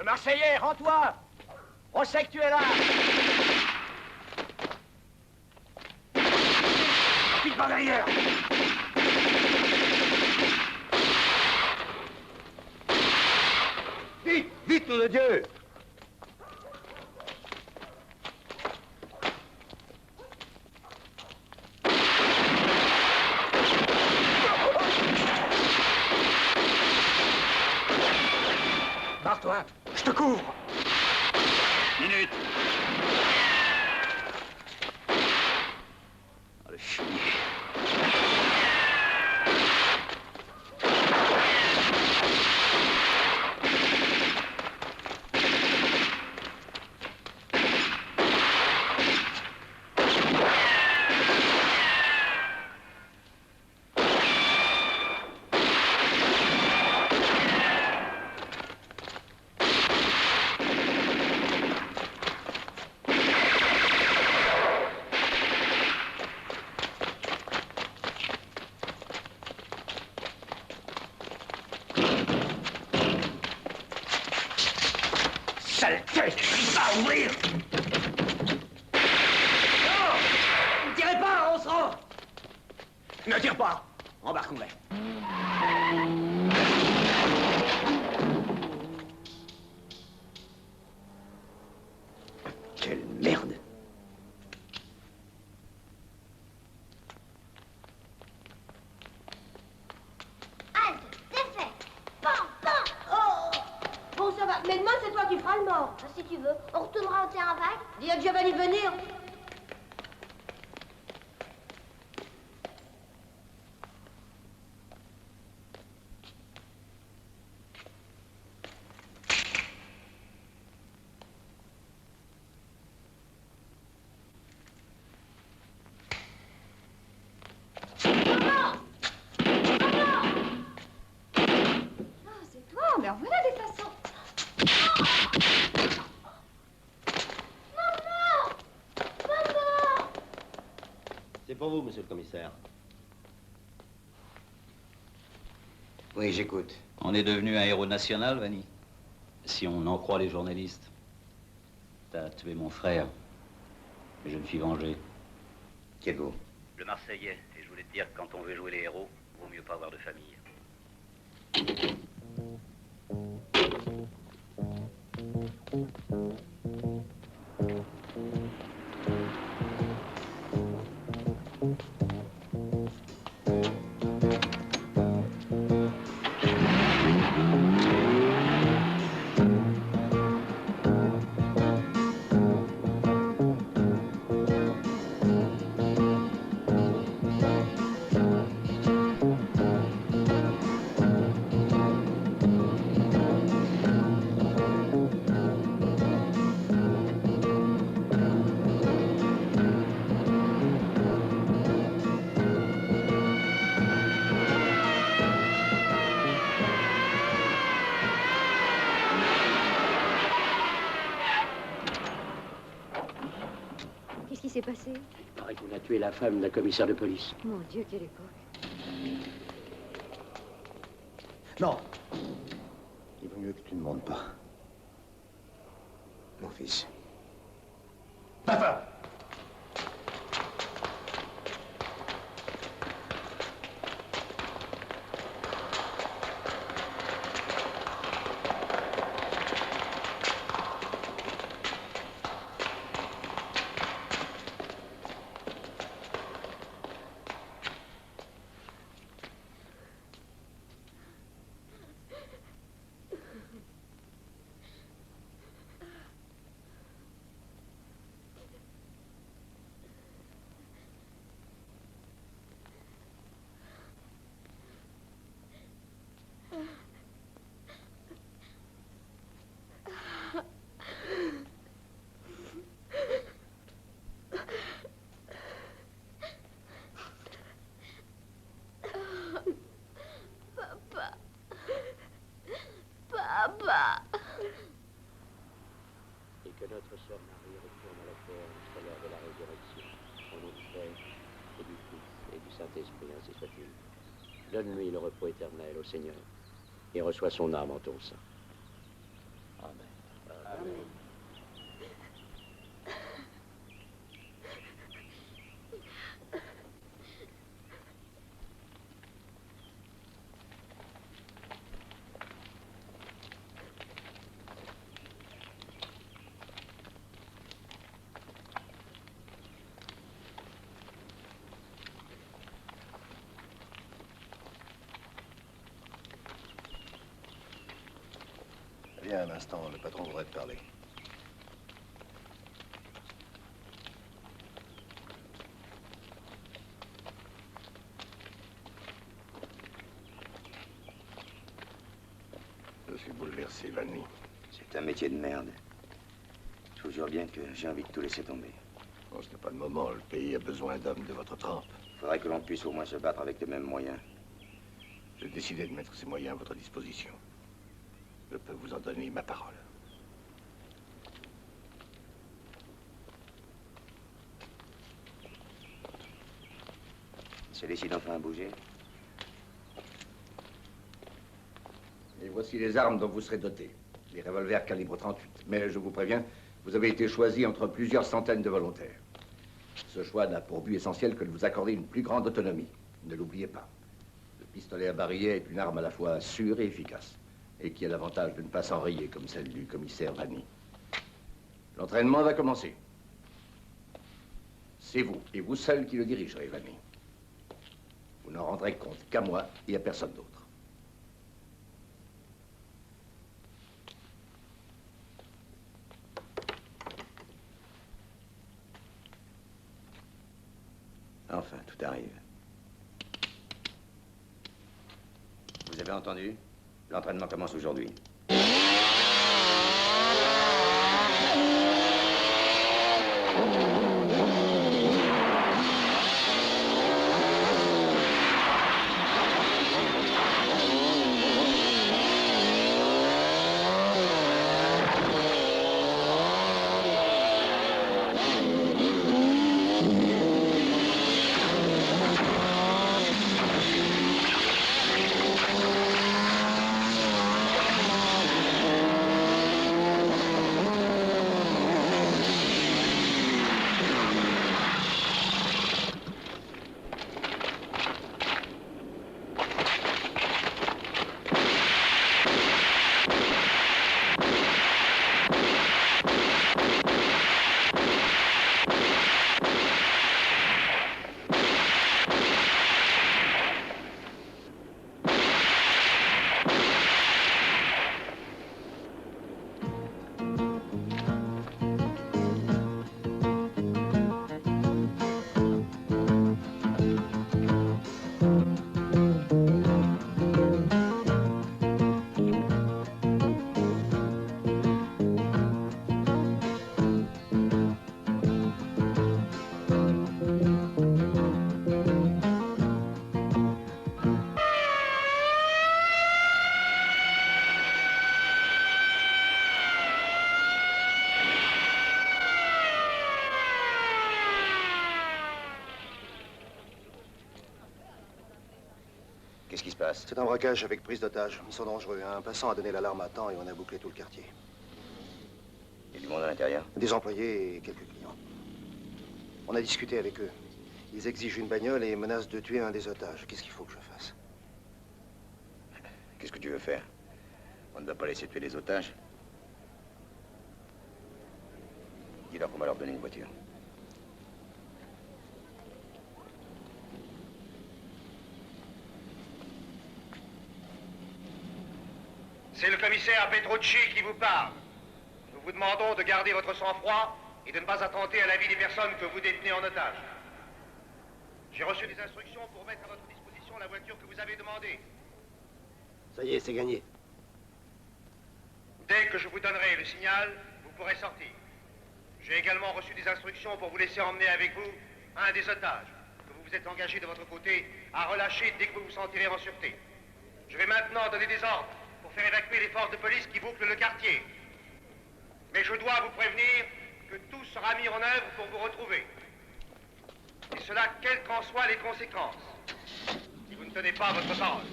Le Marseillais, rends-toi! On sait que tu es là! Vite par derrière! Vite! Vite, nom de Dieu! Barre-toi! Je te couvre! Minute! Oh, le chier! Saleté! Va ouvrir! Non! Ne tirez pas, on se rend! Ne tire pas! Embarquons-les. Quelle merde! Halte, c'est fait. Pan, pan. Oh! Bon, ça va. Mais demain, c'est toi qui feras le mort. Si tu veux. On retournera au terrain vague. Dis à Giovanni de venir. Mais en voilà des façons. Maman! Maman! C'est pour vous, monsieur le commissaire. Oui, j'écoute. On est devenu un héros national, Vanny. Si on en croit les journalistes. T'as tué mon frère. Et je me suis vengé. Qui êtes-vous? Le Marseillais. Et je voulais te dire que quand on veut jouer les héros, vaut mieux pas avoir de famille. Qu'est-ce qui s'est passé? Il paraît qu'on a tué la femme d'un commissaire de police. Mon Dieu, quelle époque. Non. Il vaut mieux que tu ne montes pas. Mon fils. Papa! Et que notre sœur Marie retourne à la terre jusqu'à l'heure de la résurrection. Au nom du Père, et du Fils, et du Saint-Esprit, ainsi soit-il. Donne-lui le repos éternel au Seigneur, et reçois son âme en ton sein. Amen. Viens un instant, le patron voudrait te parler. Je suis bouleversé, Vanny. C'est un métier de merde. Je vous jure bien que j'ai envie de tout laisser tomber. Bon, ce n'est pas le moment. Le pays a besoin d'hommes de votre trempe. Il faudrait que l'on puisse au moins se battre avec les mêmes moyens. J'ai décidé de mettre ces moyens à votre disposition. Je peux vous en donner ma parole. Se décide enfin à bouger. Et voici les armes dont vous serez dotés. Les revolvers calibre 38. Mais je vous préviens, vous avez été choisi entre plusieurs centaines de volontaires. Ce choix n'a pour but essentiel que de vous accorder une plus grande autonomie. Ne l'oubliez pas. Le pistolet à barillet est une arme à la fois sûre et efficace, et qui a l'avantage de ne pas s'enrayer comme celle du commissaire Vanny. L'entraînement va commencer. C'est vous, et vous seul, qui le dirigerez, Vanny. Vous n'en rendrez compte qu'à moi et à personne d'autre. Enfin, tout arrive. Vous avez entendu? L'entraînement commence aujourd'hui. Qu'est-ce qui se passe? C'est un braquage avec prise d'otage. Ils sont dangereux. Un passant a donné l'alarme à temps et on a bouclé tout le quartier. Il y a du monde à l'intérieur? Des employés et quelques clients. On a discuté avec eux. Ils exigent une bagnole et menacent de tuer un des otages. Qu'est-ce qu'il faut que je fasse? Qu'est-ce que tu veux faire? On ne va pas laisser tuer les otages. Dis-leur qu'on va leur donner une voiture. C'est le commissaire Petrucci qui vous parle. Nous vous demandons de garder votre sang-froid et de ne pas attenter à la vie des personnes que vous détenez en otage. J'ai reçu des instructions pour mettre à votre disposition la voiture que vous avez demandée. Ça y est, c'est gagné. Dès que je vous donnerai le signal, vous pourrez sortir. J'ai également reçu des instructions pour vous laisser emmener avec vous un des otages, que vous vous êtes engagé de votre côté à relâcher dès que vous vous sentirez en sûreté. Je vais maintenant donner des ordres pour faire évacuer les forces de police qui bouclent le quartier. Mais je dois vous prévenir que tout sera mis en œuvre pour vous retrouver. Et cela, quelles qu'en soient les conséquences. Si vous ne tenez pas votre parole.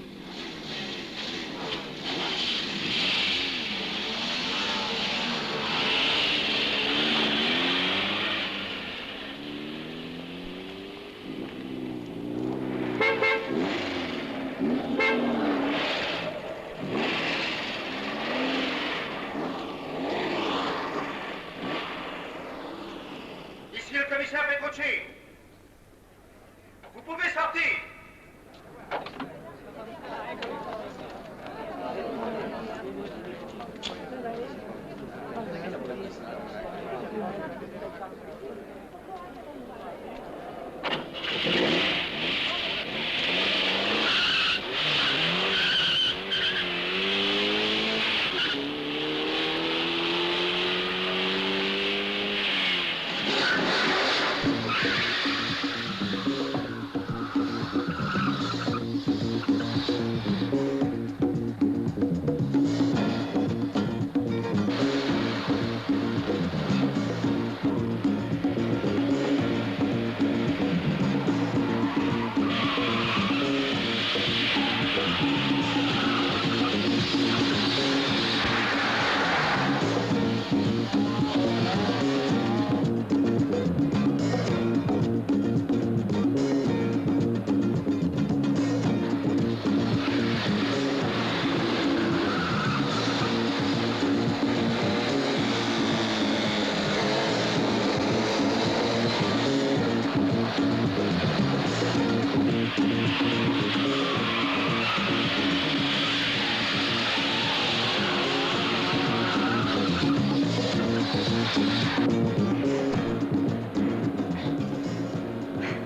Ici le commissaire Petrucci. Vous pouvez sortir.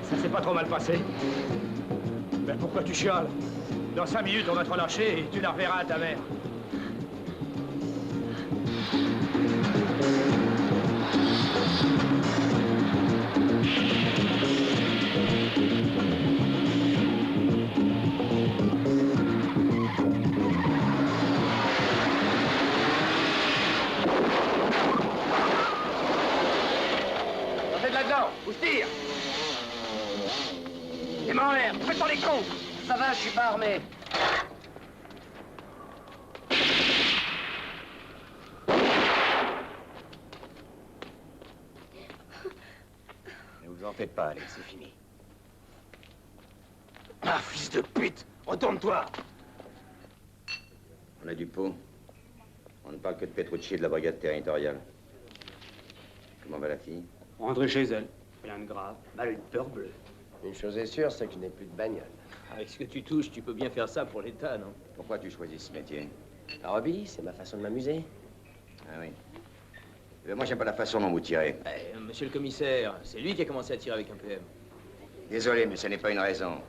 Ça s'est pas trop mal passé. Mais pourquoi tu chiales? Dans 5 minutes, on va te relâcher et tu la reverras à ta mère. Sortez de là-dedans, ou je tire. Les mains en l'air, faites-en les cons. Ça va, je suis pas armé. Ne vous en faites pas, Alex, c'est fini. Ah, fils de pute, retourne-toi. On a du pot. On ne parle que de Petrucci et de la brigade territoriale. Comment va la fille? Rentrez chez elle. Rien de grave. Mal une peur bleue. Une chose est sûre, c'est que je n'ai plus de bagnole. Avec ce que tu touches, tu peux bien faire ça pour l'État, non? Pourquoi tu choisis ce métier? Un hobby, c'est ma façon de m'amuser. Ah oui. Eh bien, moi, j'aime pas la façon dont vous tirez. Monsieur le commissaire, c'est lui qui a commencé à tirer avec un PM. Désolé, mais ce n'est pas une raison.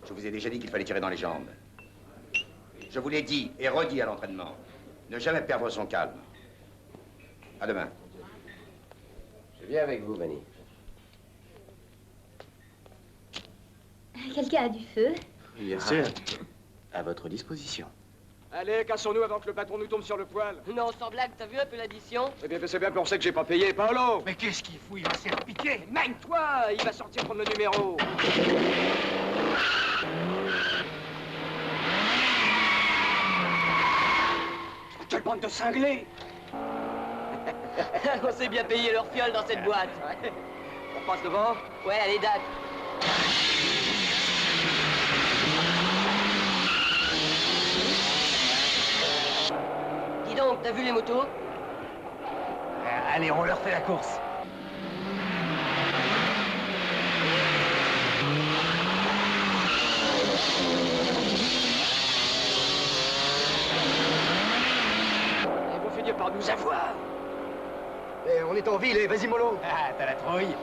Je vous ai déjà dit qu'il fallait tirer dans les jambes. Je vous l'ai dit et redit à l'entraînement. Ne jamais perdre son calme. À demain. Je viens avec vous, Vanny. Quelqu'un a du feu? Bien sûr. À votre disposition. Allez, cassons-nous avant que le patron nous tombe sur le poil. Non, sans blague, t'as vu un peu l'addition? Eh bien, c'est bien pour ça que j'ai pas payé, Paolo. Mais qu'est-ce qu'il fout? Il va se faire piquer. Mène-toi, il va sortir prendre le numéro. Quelle bande de cinglés! On s'est bien payé leur fiole dans cette boîte. On passe devant? Ouais, allez, date. Dis donc, t'as vu les motos? Allez, on leur fait la course. Ils vont finir par nous avoir. On est en ville, vas-y, mollo. Ah, t'as la trouille.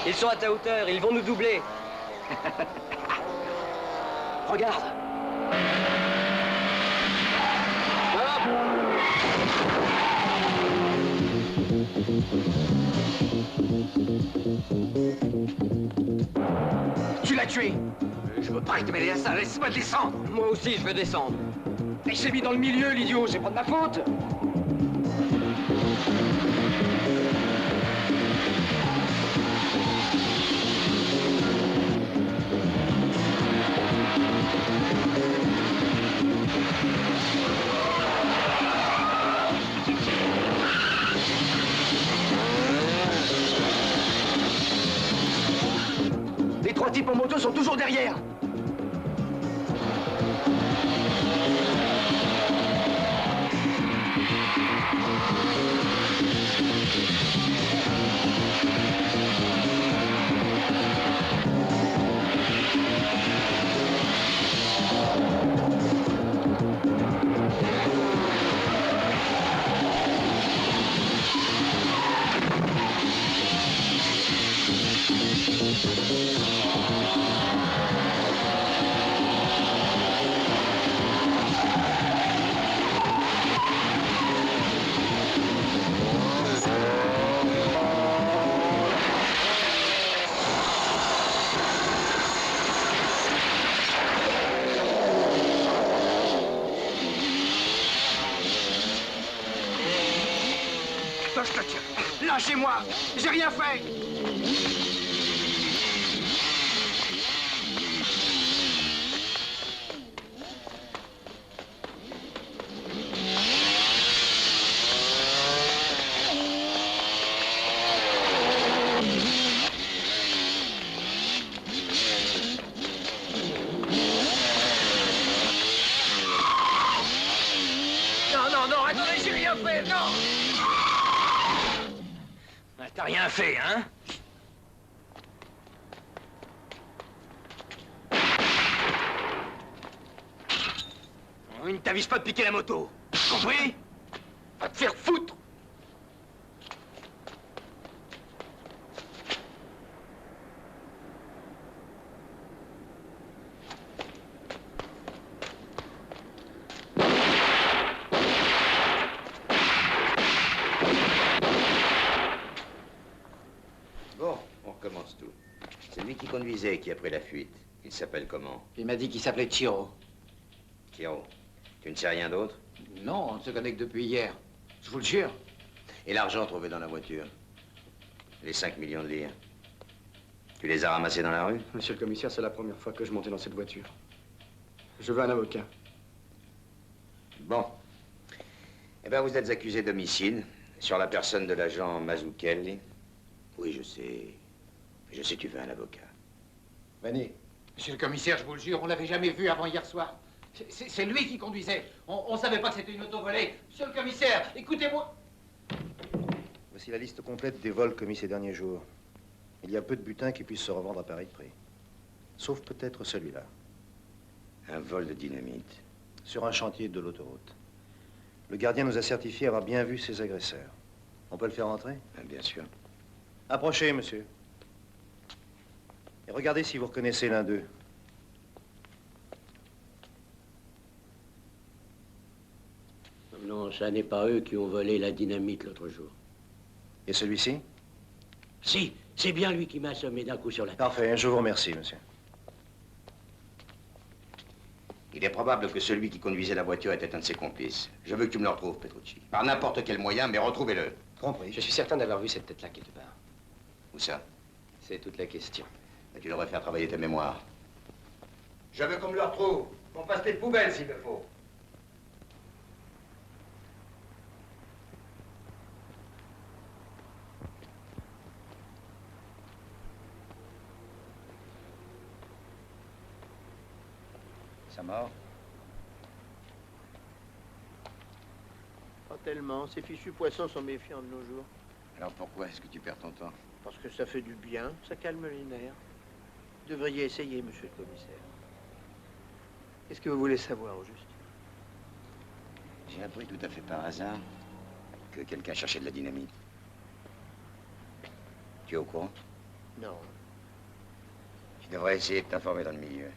Ils sont à ta hauteur, ils vont nous doubler. Regarde. Tu l'as tué. Je veux pas te mêler à ça, laisse-moi descendre. Moi aussi, je veux descendre. Mais je l'ai mis dans le milieu, l'idiot, c'est pas de ma faute. types en moto sont toujours derrière. Toi, je te tiens. Lâchez-moi. J'ai rien fait. Non, attendez, j'ai rien fait, non. T'as rien fait, hein? Il ne t'avise pas de piquer la moto. Compris? Va te faire foutre! Bon, on recommence tout. C'est lui qui conduisait qui a pris la fuite. Il s'appelle comment? Il m'a dit qu'il s'appelait Chiro. Kiro. Tu ne sais rien d'autre? Non, on ne se connaît que depuis hier. Je vous le jure. Et l'argent trouvé dans la voiture? Les 5 millions de lire. Tu les as ramassés dans la rue? Monsieur le commissaire, c'est la première fois que je montais dans cette voiture. Je veux un avocat. Bon. Eh bien, vous êtes accusé d'homicide sur la personne de l'agent Mazzucchelli. Oui, je sais. Je sais, tu veux un avocat. Vanny. Monsieur le commissaire, je vous le jure, on l'avait jamais vu avant hier soir. C'est lui qui conduisait. On savait pas que c'était une auto volée. Monsieur le commissaire, écoutez-moi. Voici la liste complète des vols commis ces derniers jours. Il y a peu de butins qui puissent se revendre à pareil prix. Sauf peut-être celui-là. Un vol de dynamite. Sur un chantier de l'autoroute. Le gardien nous a certifié avoir bien vu ses agresseurs. On peut le faire entrer? Bien sûr. Approchez, monsieur. Et regardez si vous reconnaissez l'un d'eux. Non, ça n'est pas eux qui ont volé la dynamite l'autre jour. Et celui-ci? Si, c'est bien lui qui m'a assommé d'un coup sur la tête. Parfait, je vous remercie, monsieur. Il est probable que celui qui conduisait la voiture était un de ses complices. Je veux que tu me le retrouves, Petrucci. Par n'importe quel moyen, mais retrouvez-le. Compris. Je suis certain d'avoir vu cette tête-là quelque part. Où ça? C'est toute la question. Mais tu devrais faire travailler tes mémoires. Je veux qu'on me le retrouve. Qu'on fasse les poubelles s'il le faut. Sa mort? Pas tellement. Ces fichus poissons sont méfiants de nos jours. Alors pourquoi est-ce que tu perds ton temps? Parce que ça fait du bien, ça calme les nerfs. Vous devriez essayer, monsieur le commissaire. Qu'est-ce que vous voulez savoir, au juste? J'ai appris tout à fait par hasard que quelqu'un cherchait de la dynamite. Tu es au courant? Non. Tu devrais essayer de t'informer dans le milieu.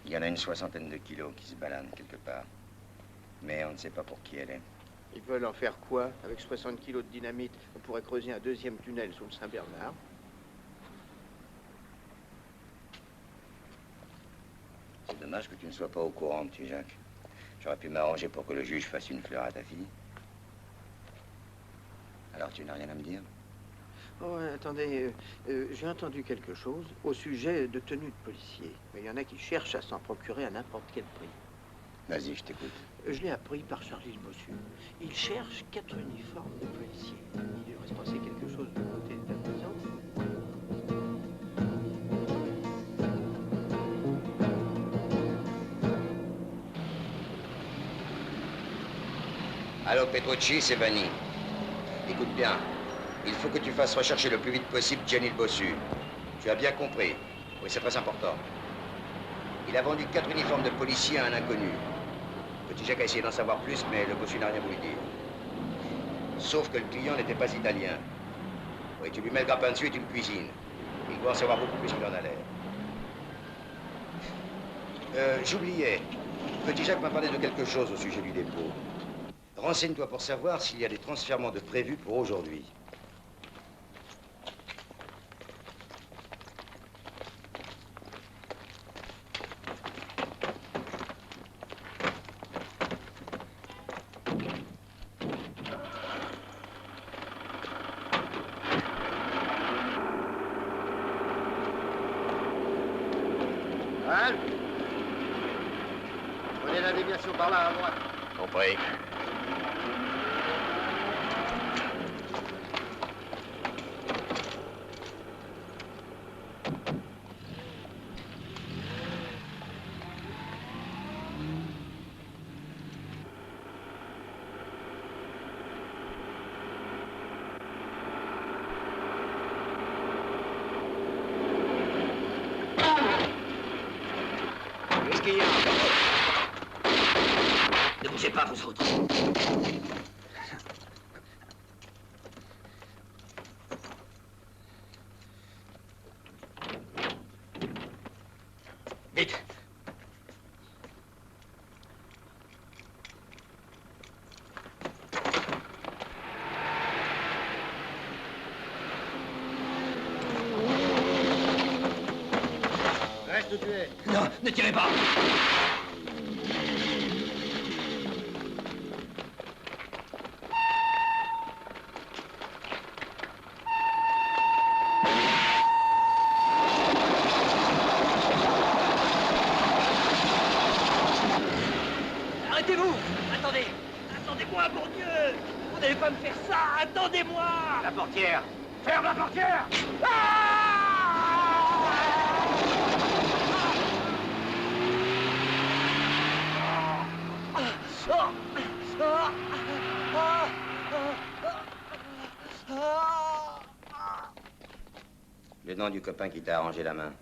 Il y en a une 60aine de kilos qui se baladent quelque part. Mais on ne sait pas pour qui elle est. Ils veulent en faire quoi? Avec 60 kilos de dynamite, on pourrait creuser un deuxième tunnel sous le Saint-Bernard. C'est dommage que tu ne sois pas au courant, petit Jacques. J'aurais pu m'arranger pour que le juge fasse une fleur à ta fille. Alors tu n'as rien à me dire? Oh, attendez, j'ai entendu quelque chose au sujet de tenue de policier. Il y en a qui cherchent à s'en procurer à n'importe quel prix. Vas-y, je t'écoute. Je l'ai appris par Charlie le Bossu. Il cherche 4 uniformes de policiers. Il devrait se passer quelque chose du côté de la maison. Allô, Petrucci, c'est Vanni. Écoute bien, il faut que tu fasses rechercher le plus vite possible Gianni le Bossu. Tu as bien compris. Oui, c'est très important. Il a vendu 4 uniformes de policier à un inconnu. Petit Jacques a essayé d'en savoir plus, mais le Bossu n'a rien voulu dire. Sauf que le client n'était pas italien. Oui, tu lui mets le grappin dessus et tu le cuisines. Il doit en savoir beaucoup plus qu'il en a l'air. J'oubliais. Petit Jacques m'a parlé de quelque chose au sujet du dépôt. Renseigne-toi pour savoir s'il y a des transfèrements de prévus pour aujourd'hui. Hein? Prenez la déviation par là, à droite. Compris. Qu'est-ce qu'il y a? Ne bougez pas, vous autres. Vite. Reste où tu es. Non, ne tirez pas. Arrêtez-vous! Attendez! Attendez-moi, mon Dieu! Vous n'allez pas me faire ça! Attendez-moi! La portière. Ferme la portière. Le nom du copain qui t'a arrangé la main.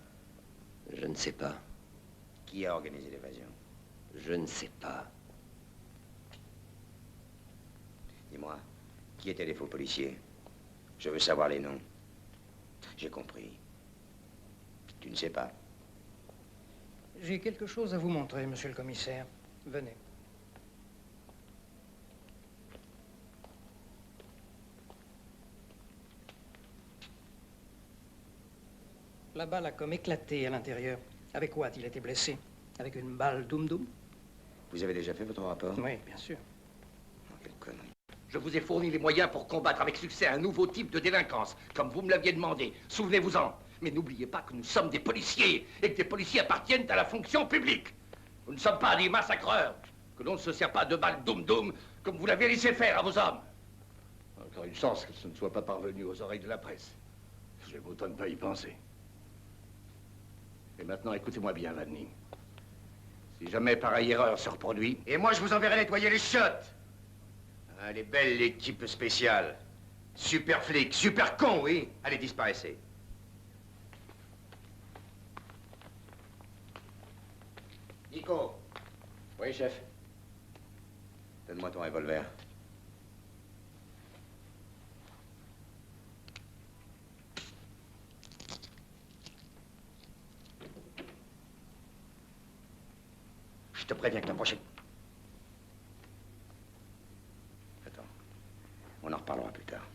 Je ne sais pas. Qui a organisé l'évasion? Je ne sais pas. Dis-moi, qui étaient les faux policiers? Je veux savoir les noms. J'ai compris. Tu ne sais pas. J'ai quelque chose à vous montrer, monsieur le commissaire. Venez. La balle a comme éclaté à l'intérieur. Avec quoi a-t-il été blessé? Avec une balle doum-doum? Vous avez déjà fait votre rapport? Oui, bien sûr. Oh, quelle connerie. Je vous ai fourni les moyens pour combattre avec succès un nouveau type de délinquance, comme vous me l'aviez demandé. Souvenez-vous-en. Mais n'oubliez pas que nous sommes des policiers et que des policiers appartiennent à la fonction publique. Nous ne sommes pas des massacreurs, que l'on ne se sert pas de balles doum-doum comme vous l'avez laissé faire à vos hommes. Encore une chance que ce ne soit pas parvenu aux oreilles de la presse. J'ai beau temps de ne pas y penser. Et maintenant, écoutez-moi bien, Vanni. Si jamais pareille erreur se reproduit... Et moi, je vous enverrai nettoyer les chiottes. Ah, les belles, l'équipe spéciale. Super flic, super con, oui. Allez, disparaissez. Nico. Oui, chef. Donne-moi ton revolver. Je te préviens que la prochaine... Attends. On en reparlera plus tard.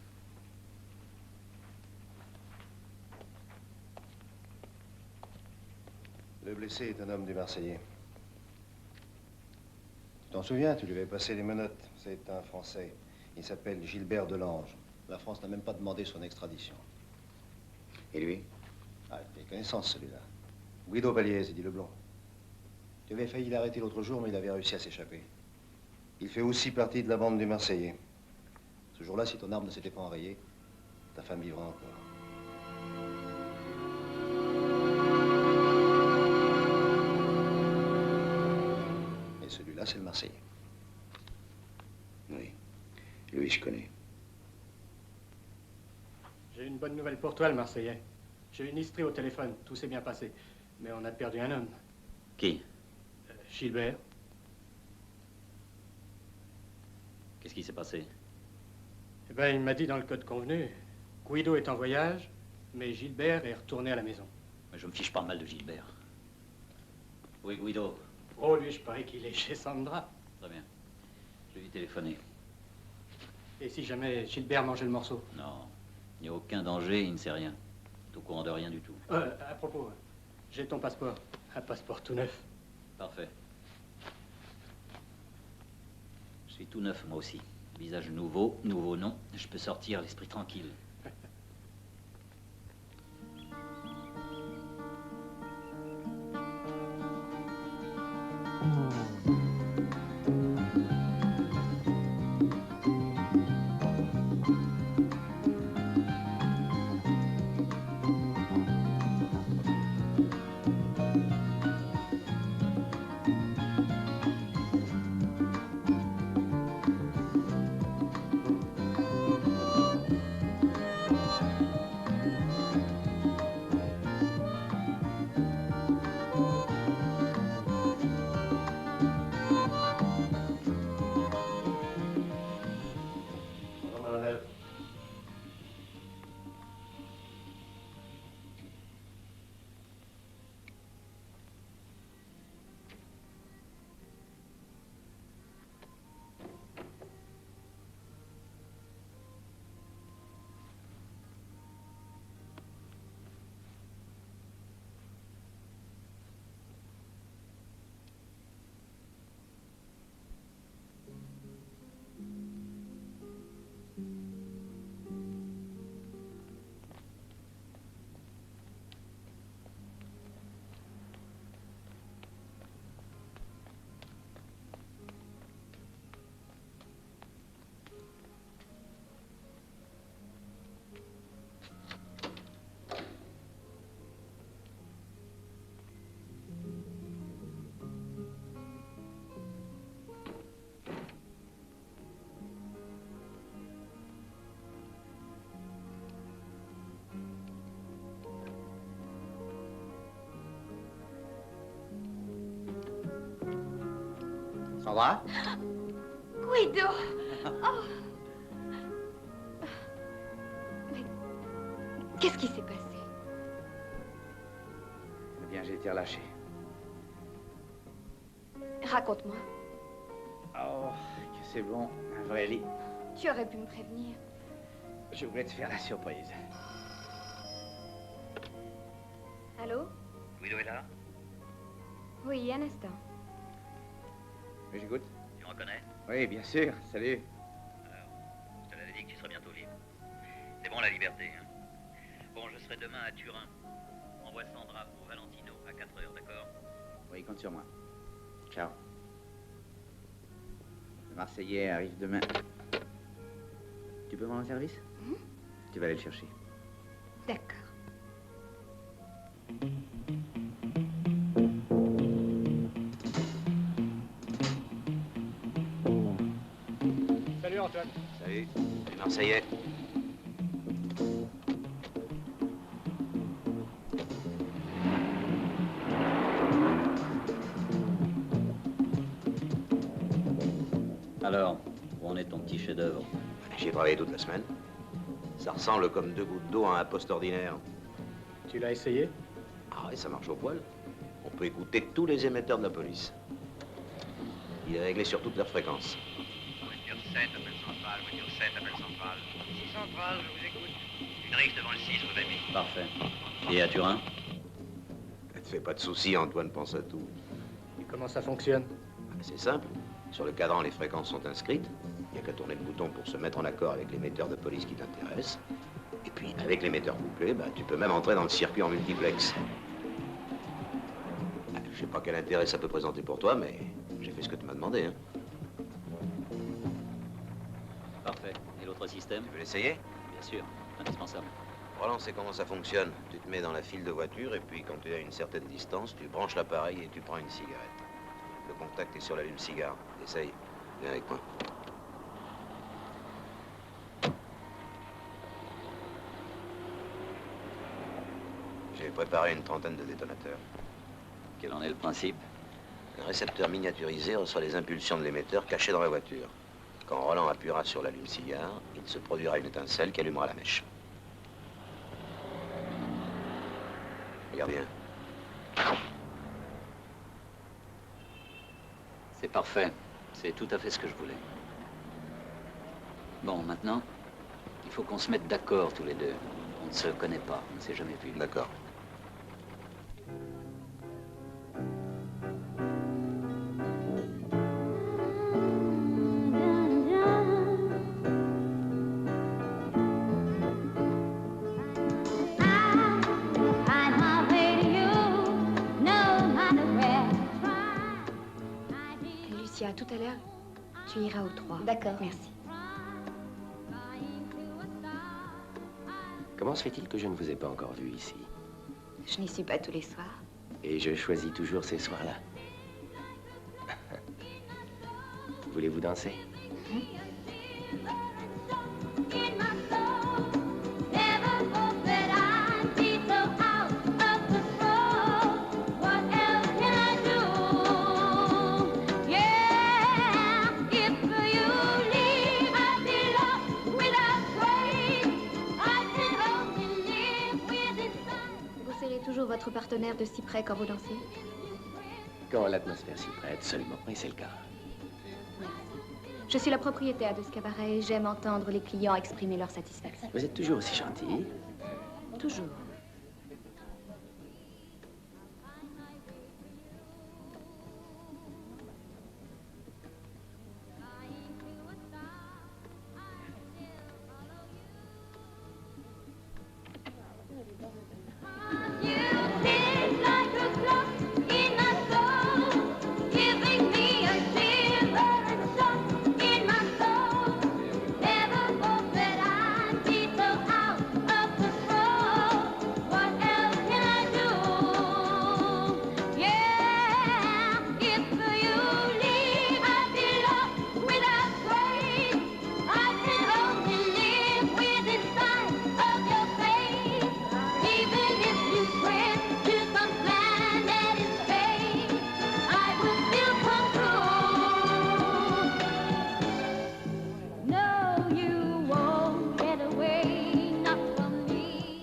Le blessé est un homme du Marseillais. Tu t'en souviens, tu lui avais passé les menottes. C'est un Français. Il s'appelle Gilbert Delange. La France n'a même pas demandé son extradition. Et lui? Ah, il fait connaissance, celui-là. Guido Paliese, dit Leblond. Tu avais failli l'arrêter l'autre jour, mais il avait réussi à s'échapper. Il fait aussi partie de la bande du Marseillais. Ce jour-là, si ton arme ne s'était pas enrayée, ta femme vivra encore. Et celui-là, c'est le Marseillais. Oui. Oui, je connais. J'ai une bonne nouvelle pour toi, le Marseillais. J'ai une Istrie au téléphone, tout s'est bien passé. Mais on a perdu un homme. Qui? Gilbert. Qu'est-ce qui s'est passé? Eh ben, il m'a dit dans le code convenu, Guido est en voyage, mais Gilbert est retourné à la maison. Mais je me fiche pas mal de Gilbert. Oui, Guido. Oh, lui, je parie qu'il est chez Sandra. Très bien. Je vais lui téléphoner. Et si jamais Gilbert mangeait le morceau? Non. Il n'y a aucun danger, il ne sait rien. Au courant de rien du tout. À propos, j'ai ton passeport. Un passeport tout neuf. Parfait. Je suis tout neuf, moi aussi. Visage nouveau, nouveau nom. Je peux sortir l'esprit tranquille. Sandra? Guido! Oh. Mais qu'est-ce qui s'est passé? Eh bien, j'ai été relâché. Raconte-moi. Oh, que c'est bon, un vrai lit. Tu aurais pu me prévenir. Je voulais te faire la surprise. Allô? Guido est là? Oui, un instant. Oui, j'écoute. Tu me reconnais? Oui, bien sûr. Salut. Alors, je te l'avais dit que tu serais bientôt libre. C'est bon la liberté, hein? Bon, je serai demain à Turin. Envoie Sandra pour Valentino à 4 heures, d'accord? Oui, compte sur moi. Ciao. Le Marseillais arrive demain. Tu peux me rendre un service? Tu vas aller le chercher. D'accord. Salut Antoine. Salut, les Marseillais. Alors, où en est ton petit chef-d'œuvre? J'y ai travaillé toute la semaine. Ça ressemble comme 2 gouttes d'eau à un poste ordinaire. Tu l'as essayé? Ah oui, ça marche au poil. On peut écouter tous les émetteurs de la police. Il est réglé sur toutes leurs fréquences. Voiture 7, appel central. Voiture 7, appel central. 6 central, je vous écoute. Une rixe devant le 6, vous avez. Parfait. Et à Turin? Ne te fais pas de soucis, Antoine pense à tout. Et comment ça fonctionne? C'est simple. Sur le cadran, les fréquences sont inscrites. Il n'y a qu'à tourner le bouton pour se mettre en accord avec l'émetteur de police qui t'intéresse. Et puis, avec l'émetteur couplé, bah, tu peux même entrer dans le circuit en multiplex. Je sais pas quel intérêt ça peut présenter pour toi, mais j'ai fait ce que tu m'as demandé. Hein. Parfait. Et l'autre système? Tu veux l'essayer? Bien sûr. Indispensable. Roland, c'est comment ça fonctionne. Tu te mets dans la file de voiture et puis quand tu es à une certaine distance, tu branches l'appareil et tu prends une cigarette. Le contact est sur l'allume-cigare. Essaye. Viens avec moi. J'ai préparé une trentaine de détonateurs. Quel en est le principe? Un récepteur miniaturisé reçoit les impulsions de l'émetteur caché dans la voiture. Quand Roland appuiera sur l'allume-cigare, il se produira une étincelle qui allumera la mèche. Regarde bien. C'est parfait. C'est tout à fait ce que je voulais. Bon, maintenant, il faut qu'on se mette d'accord tous les deux. On ne se connaît pas, on ne s'est jamais vu. D'accord. Lucia, tout à l'heure, tu iras au 3. D'accord. Merci. Comment se fait-il que je ne vous ai pas encore vu ici? Je n'y suis pas tous les soirs. Et je choisis toujours ces soirs-là. Voulez-vous danser? Toujours votre partenaire de si près quand vous dansez? Quand l'atmosphère s'y prête seulement, et c'est le cas. Merci. Je suis la propriétaire de ce cabaret et j'aime entendre les clients exprimer leur satisfaction. Vous êtes toujours aussi gentil. Toujours.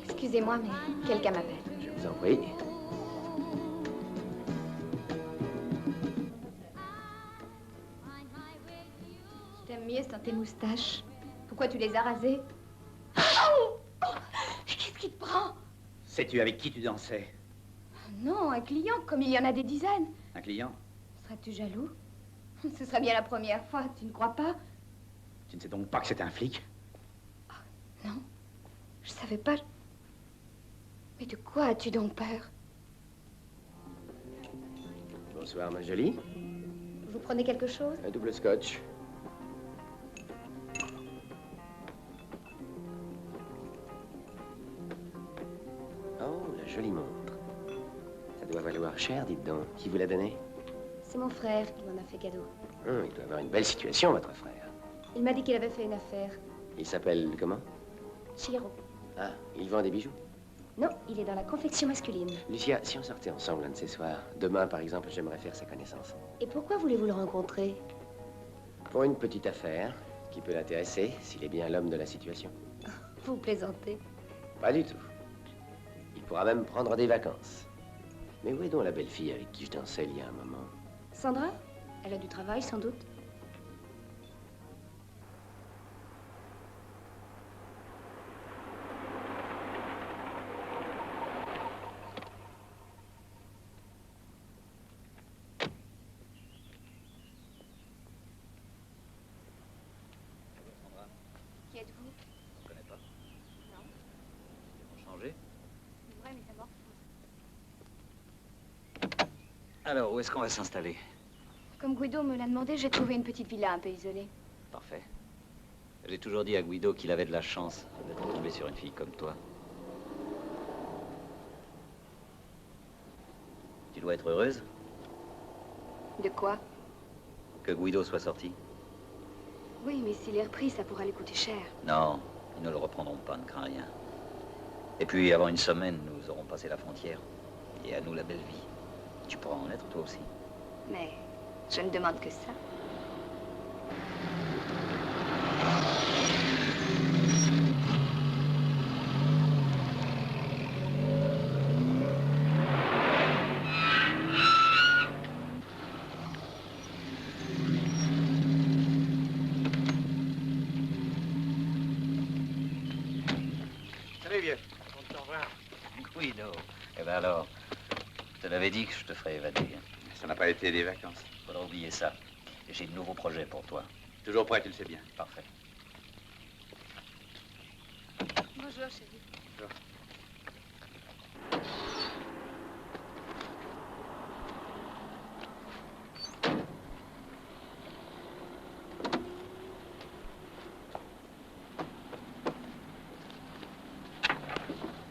Excusez-moi, mais quelqu'un m'appelle. Je vous en prie. Je t'aime mieux sans tes moustaches. Pourquoi tu les as rasées? Qu'est-ce qui te prend? Sais-tu avec qui tu dansais? Non, un client, comme il y en a des dizaines. Un client? Serais-tu jaloux? Ce serait bien la première fois, tu ne crois pas? Tu ne sais donc pas que c'est un flic? Non, je savais pas. Mais de quoi as-tu donc peur? Bonsoir, ma jolie. Vous prenez quelque chose? Un double scotch. Oh, la jolie montre. Ça doit valoir cher, dites donc. Qui vous l'a donnée? C'est mon frère qui m'en a fait cadeau. Il doit avoir une belle situation, votre frère. Il m'a dit qu'il avait fait une affaire. Il s'appelle comment? Chiro. Ah, il vend des bijoux? Non, il est dans la confection masculine. Lucia, si on sortait ensemble un de ces soirs, demain par exemple, j'aimerais faire sa connaissance. Et pourquoi voulez-vous le rencontrer? Pour une petite affaire qui peut l'intéresser, s'il est bien l'homme de la situation. Vous plaisantez? Pas du tout. Il pourra même prendre des vacances. Mais où est donc la belle fille avec qui je dansais il y a un moment? Sandra? Elle a du travail, sans doute. Qui êtes-vous? Je ne connais pas. Non. Ils vont changer. C'est vrai, mais ça m'en... Alors, où est-ce qu'on va s'installer? Comme Guido me l'a demandé, j'ai trouvé une petite villa un peu isolée. Parfait. J'ai toujours dit à Guido qu'il avait de la chance d'être tombé sur une fille comme toi. Tu dois être heureuse De quoi? que Guido soit sorti. Oui, mais s'il est repris, ça pourra lui coûter cher. Non, ils ne le reprendront pas, ne crains rien. Et puis, avant une semaine, nous aurons passé la frontière. Et à nous la belle vie. Tu pourras en être, toi aussi. Mais je ne demande que ça. Salut, vieux. Guido. Eh ben alors, je te l'avais dit que je te ferais évader. Ça n'a pas été des vacances. Faudra oublier ça. J'ai de nouveaux projets pour toi. Toujours prêt, tu le sais bien. Parfait. Bonjour, chérie. Bonjour.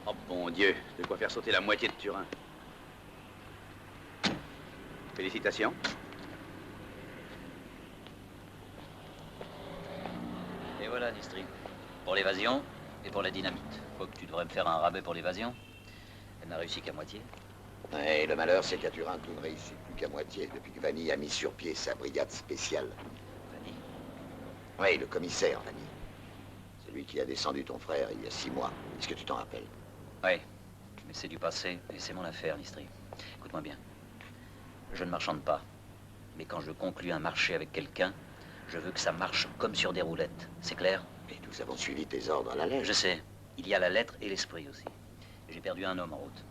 Oh, bon Dieu, de quoi faire sauter la moitié de Turin. Félicitations. Et voilà, Nistri. Pour l'évasion et pour la dynamite. Quoique tu devrais me faire un rabais pour l'évasion. Elle n'a réussi qu'à moitié. Et le malheur, c'est qu'à Turin, tout ne réussit plus qu'à moitié depuis que Vanni a mis sur pied sa brigade spéciale. Vanni? Oui, le commissaire, Vanni. C'est lui qui a descendu ton frère il y a 6 mois. Est-ce que tu t'en rappelles? Oui, mais c'est du passé et c'est mon affaire, Nistri. Écoute-moi bien. Je ne marchande pas. Mais quand je conclus un marché avec quelqu'un, je veux que ça marche comme sur des roulettes. C'est clair? Et nous avons suivi tes ordres à la lettre. Je sais. Il y a la lettre et l'esprit aussi. J'ai perdu un homme en route.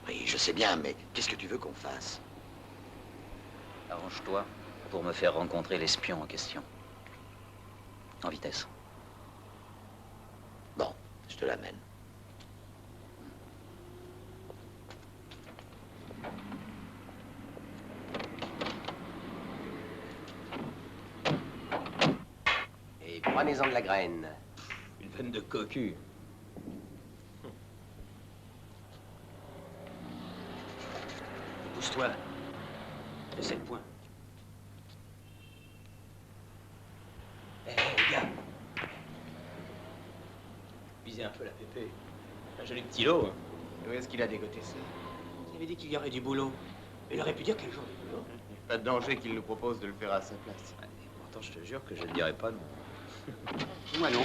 Oui, je sais bien, mais qu'est-ce que tu veux qu'on fasse? Arrange-toi pour me faire rencontrer l'espion en question. En vitesse. Bon, je te l'amène. Et prenez-en de la graine. Une veine de cocu. Pousse-toi. De 7 points. Hé, gars. Visez un peu la pépée. Un joli petit lot. Hein. Où est-ce qu'il a dégoté ça? Il avait dit qu'il y aurait du boulot. Il aurait pu dire quel genre de boulot. Pas de danger qu'il nous propose de le faire à sa place. Ouais, pourtant, je te jure que je ne dirais pas non. Moi non.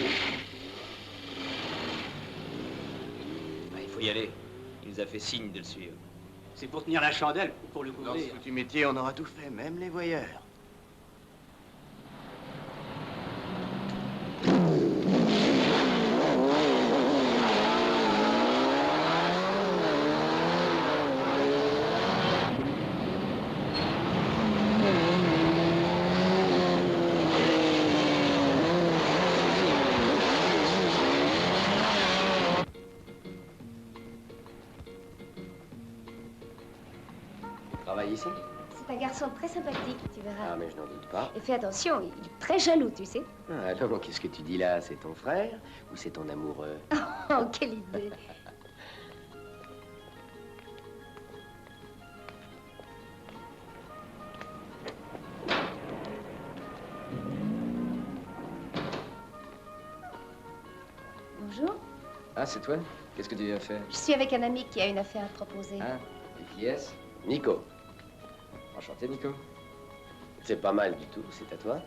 Il faut y aller. Il nous a fait signe de le suivre. C'est pour tenir la chandelle ou pour le Dans ce couvrir. foutu métier, on aura tout fait, même les voyeurs. Travaille ici? C'est un garçon très sympathique, tu verras. Ah, mais je n'en doute pas. Et fais attention, il est très jaloux, tu sais. Ah, alors, qu'est-ce que tu dis là? C'est ton frère ou c'est ton amoureux? Oh, quelle idée. Bonjour, Ah, c'est toi? Qu'est-ce que tu viens faire? je suis avec un ami qui a une affaire à te proposer. Ah, et qui est-ce? Nico. Enchanté, Nico. C'est pas mal du tout, c'est à toi?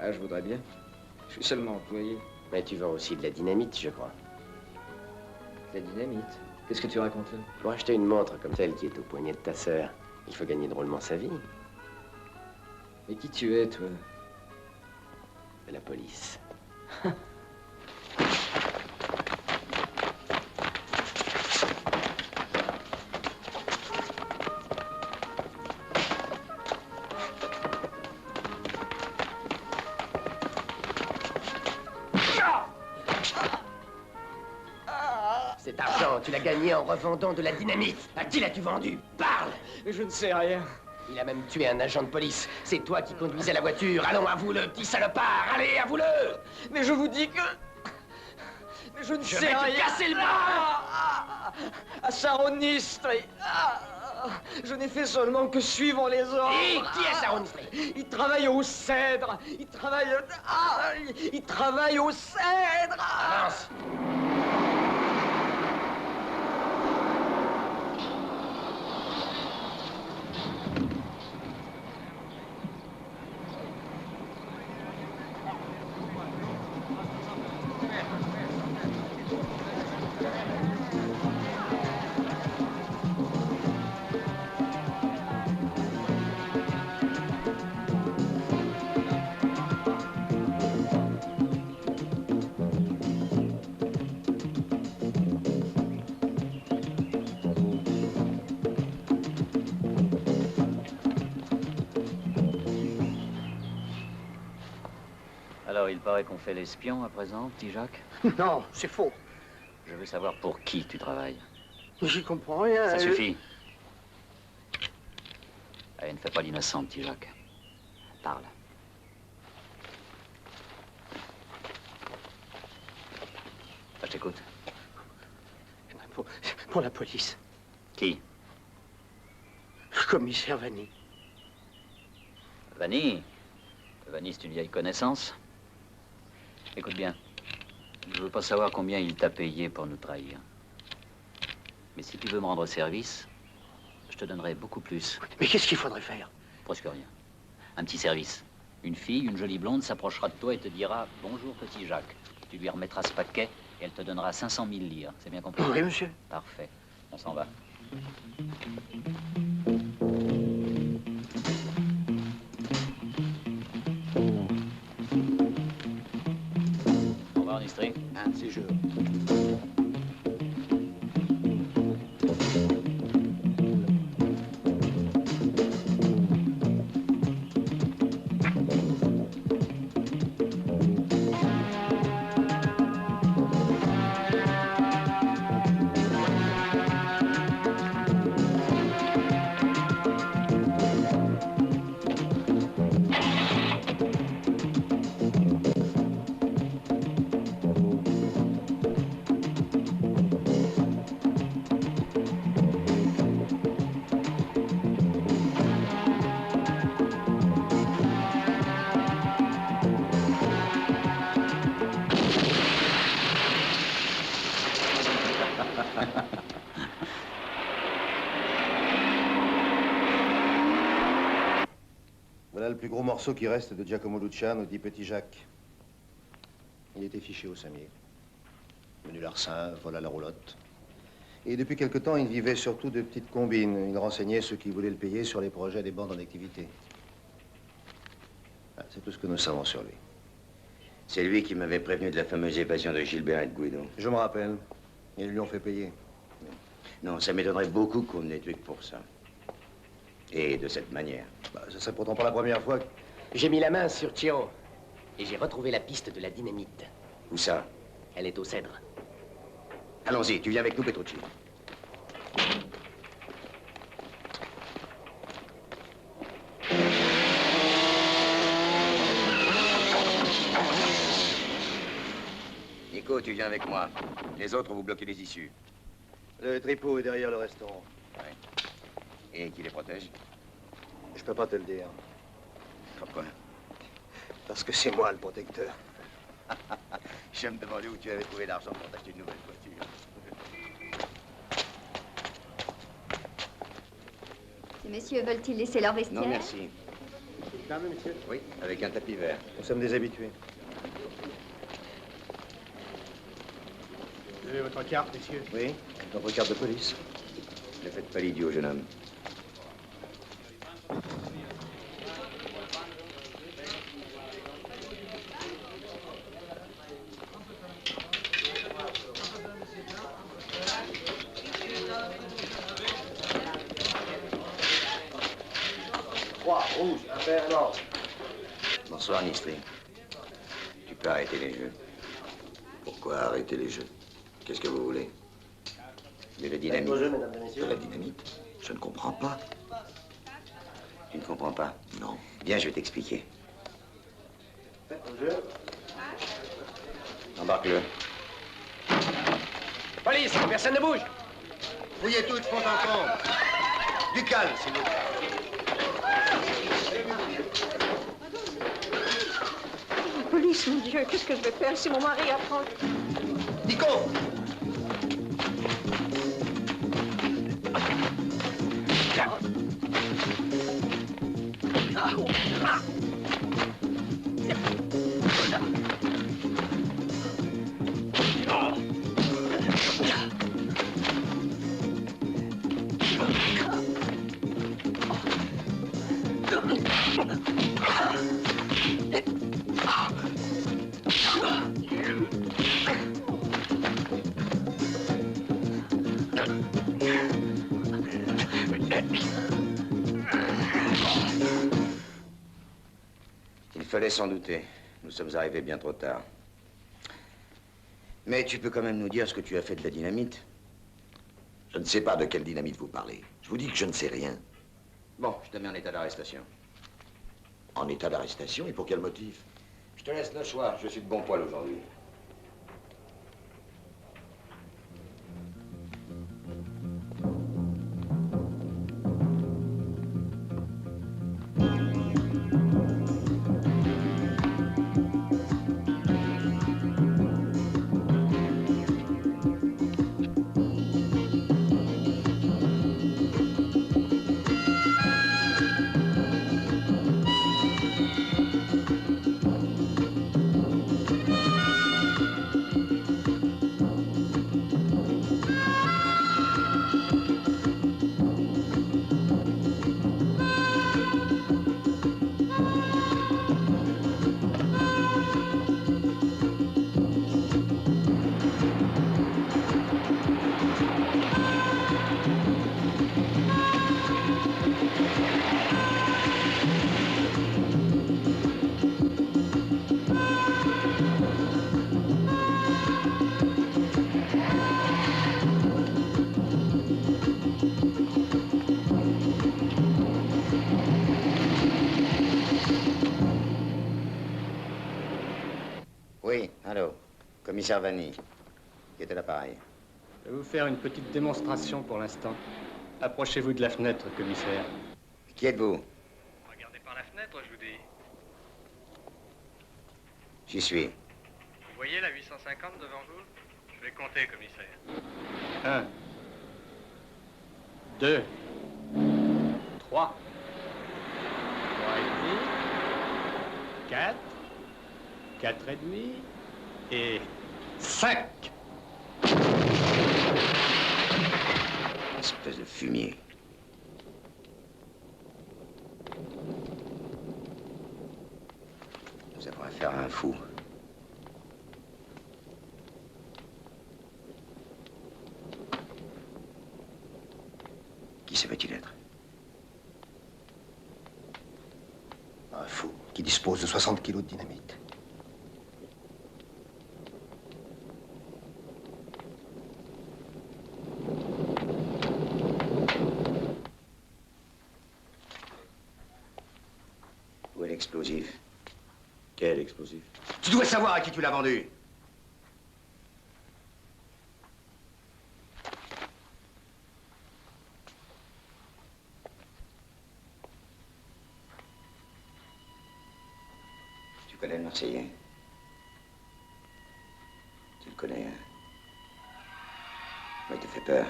Ah, je voudrais bien. Je suis seulement employé. Mais tu vends aussi de la dynamite, je crois. La dynamite. Qu'est-ce que tu racontes là? Pour acheter une montre comme celle qui est au poignet de ta sœur, il faut gagner drôlement sa vie. Mais qui tu es, toi? De la police. Cet argent, tu l'as gagné en revendant de la dynamite. À qui l'as-tu vendu? Parle! Je ne sais rien. Il a même tué un agent de police. C'est toi qui conduisais la voiture. Allons, avoue-le, petit salopard. Allez, avoue-le! Mais je vous dis que... Mais je ne Je sais vais te rien. casser le bras! À Saronistri. Je n'ai fait seulement que suivre les ordres. Et qui est Saronistri? Il travaille au cèdre. Il travaille... il travaille au cèdre. Avance! Alors, il paraît qu'on fait l'espion à présent, petit Jacques? Non, c'est faux. Je veux savoir pour qui tu travailles. J'y comprends rien. Ça suffit. Allez, ne fais pas l'innocent, petit Jacques. Parle. Je t'écoute. Pour la police. Qui? Le commissaire Vanny. Vanny? Vanny, c'est une vieille connaissance. Écoute bien. Je veux pas savoir combien il t'a payé pour nous trahir. Mais si tu veux me rendre service, je te donnerai beaucoup plus. Mais qu'est-ce qu'il faudrait faire? Presque rien. Un petit service. Une fille, une jolie blonde, s'approchera de toi et te dira « Bonjour, petit Jacques ». Tu lui remettras ce paquet et elle te donnera 500 000 livres. C'est bien compris? Oui, monsieur. Parfait. On s'en va. Au revoir, Nistri. Un de ces jours. Voilà le plus gros morceau qui reste de Giacomo Luciano, dit Petit Jacques. Il était fiché au Samir. Menu larcin, vol à la roulotte. Et depuis quelque temps, il vivait surtout de petites combines. Il renseignait ceux qui voulaient le payer sur les projets des bandes en activité. Ah, c'est tout ce que nous savons sur lui. C'est lui qui m'avait prévenu de la fameuse évasion de Gilbert et de Guido. Je me rappelle. Ils lui ont fait payer. Non, ça m'étonnerait beaucoup qu'on n'ait tué que pour ça. Et de cette manière. Bah, ce serait pourtant pas la première fois que... J'ai mis la main sur Tio et j'ai retrouvé la piste de la dynamite. Où ça? Elle est au cèdre. Allons-y, tu viens avec nous, Petrucci. Nico, tu viens avec moi. Les autres, vous bloquez les issues. Le tripot est derrière le restaurant. Ouais. Et qui les protège? Je peux pas te le dire. Pourquoi? Parce que c'est moi le protecteur. Je me demandais où tu avais trouvé l'argent pour t'acheter une nouvelle voiture. Ces messieurs veulent-ils laisser leur vestiaire? Non, merci. Dame, monsieur? Oui, avec un tapis vert. Nous sommes des habitués. Vous avez votre carte, messieurs? Oui, notre carte de police. Ne faites pas l'idiot, jeune homme. Rouge, impair, noir. Bonsoir, Nistri. Tu peux arrêter les jeux. Pourquoi arrêter les jeux? Qu'est-ce que vous voulez? De la dynamite. De la dynamite? Je ne comprends pas. Tu ne comprends pas? Non. Bien, je vais t'expliquer. Embarque-le. Police, personne ne bouge. Fouillez tout de fond en comble. Du calme, s'il vous plaît. Police, mon Dieu, qu'est-ce que je vais faire si mon mari apprend? Nico! Il fallait s'en douter. Nous sommes arrivés bien trop tard. Mais tu peux quand même nous dire ce que tu as fait de la dynamite? Je ne sais pas de quelle dynamite vous parlez. Je vous dis que je ne sais rien. Bon, je te mets en état d'arrestation. En état d'arrestation? Et pour quel motif? Je te laisse le choix. Je suis de bon poil aujourd'hui. Oui, allô. Commissaire Vanny, qui est à l'appareil. Je vais vous faire une petite démonstration pour l'instant. Approchez-vous de la fenêtre, commissaire. Qui êtes-vous? Regardez par la fenêtre, je vous dis. J'y suis. Vous voyez la 850 devant vous? Je vais compter, commissaire. 1, 2, 3, 3,5, 4, 4,5 et 5. Espèce de fumier. Nous avons affaire à un fou. Qui ça peut-il être? Un fou qui dispose de 60 kilos de dynamite. Où est l'explosif? Quel explosif? Tu dois savoir à qui tu l'as vendu. Tu connais le Marseillais? Tu le connais, hein? Moi, il te fait peur.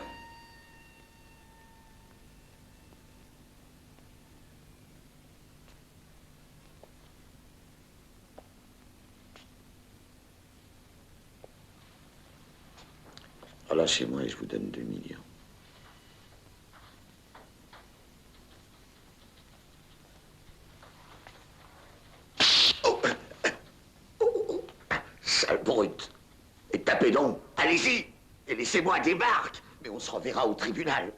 Relâchez-moi et je vous donne 2 millions. Sale brute. Et tapez donc. Allez-y. Et laissez-moi débarquer. Mais on se reverra au tribunal.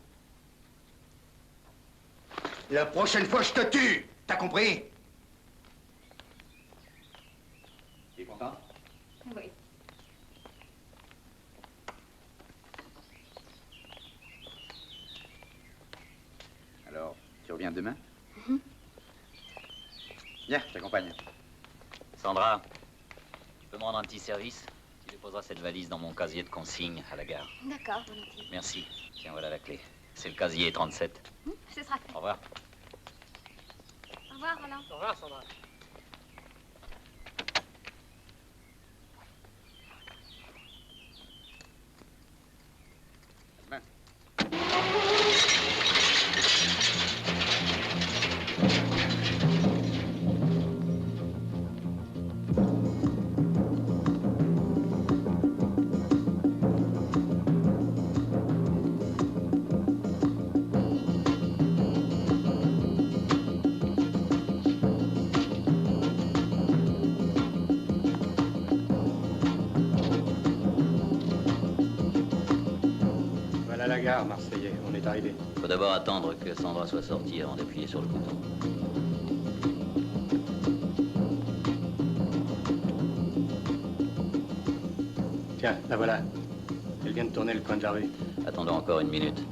Et la prochaine fois, je te tue. T'as compris? Tu es content? Oui. Alors, tu reviens demain? Viens, je t'accompagne. Sandra, tu peux me rendre un petit service? Tu déposeras cette valise dans mon casier de consigne à la gare. D'accord, volontiers. Merci. Tiens, voilà la clé. C'est le casier 37. Ce sera fait. Au revoir. Au revoir, Roland. Au revoir, Sandra. Voilà la gare, Marseillais. On est arrivé. Faut d'abord attendre que Sandra soit sortie avant d'appuyer sur le bouton. Tiens, la voilà. Elle vient de tourner le coin de la rue. Attendons encore une minute.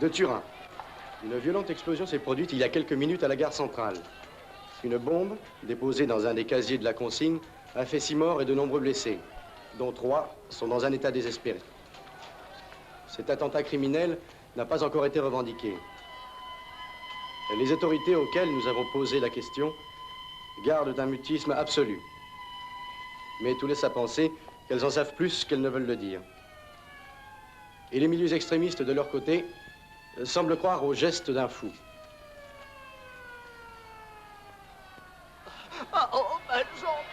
De Turin. Une violente explosion s'est produite il y a quelques minutes à la gare centrale. Une bombe, déposée dans un des casiers de la consigne, a fait 6 morts et de nombreux blessés, dont 3 sont dans un état désespéré. Cet attentat criminel n'a pas encore été revendiqué. Les autorités auxquelles nous avons posé la question gardent d'un mutisme absolu. Mais tout laisse à penser qu'elles en savent plus qu'elles ne veulent le dire. Et les milieux extrémistes, de leur côté, semblent croire au geste d'un fou. Oh, ma jambe.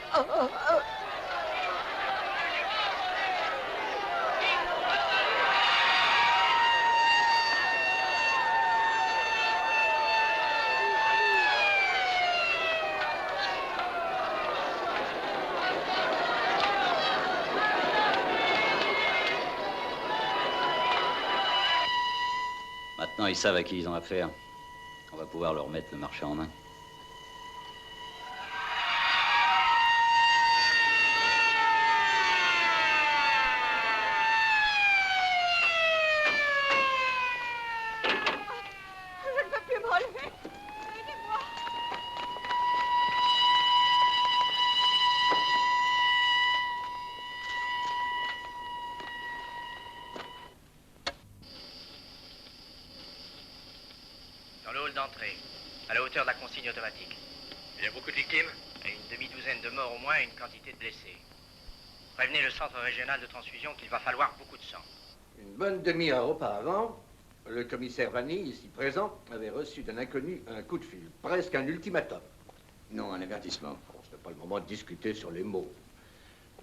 Maintenant, ils savent à qui ils ont affaire. On va pouvoir leur mettre le marché en main. Je ne peux plus me relever. Aidez-moi. Dans le hall d'entrée, à la hauteur de la consigne automatique. Il y a beaucoup de victimes? Une demi-douzaine de morts au moins et une quantité de blessés. Prévenez le centre régional de transfusion qu'il va falloir beaucoup de sang. Une bonne demi-heure auparavant, le commissaire Vanni, ici présent, avait reçu d'un inconnu un coup de fil, presque un ultimatum. Non, un avertissement. Bon, ce n'est pas le moment de discuter sur les mots.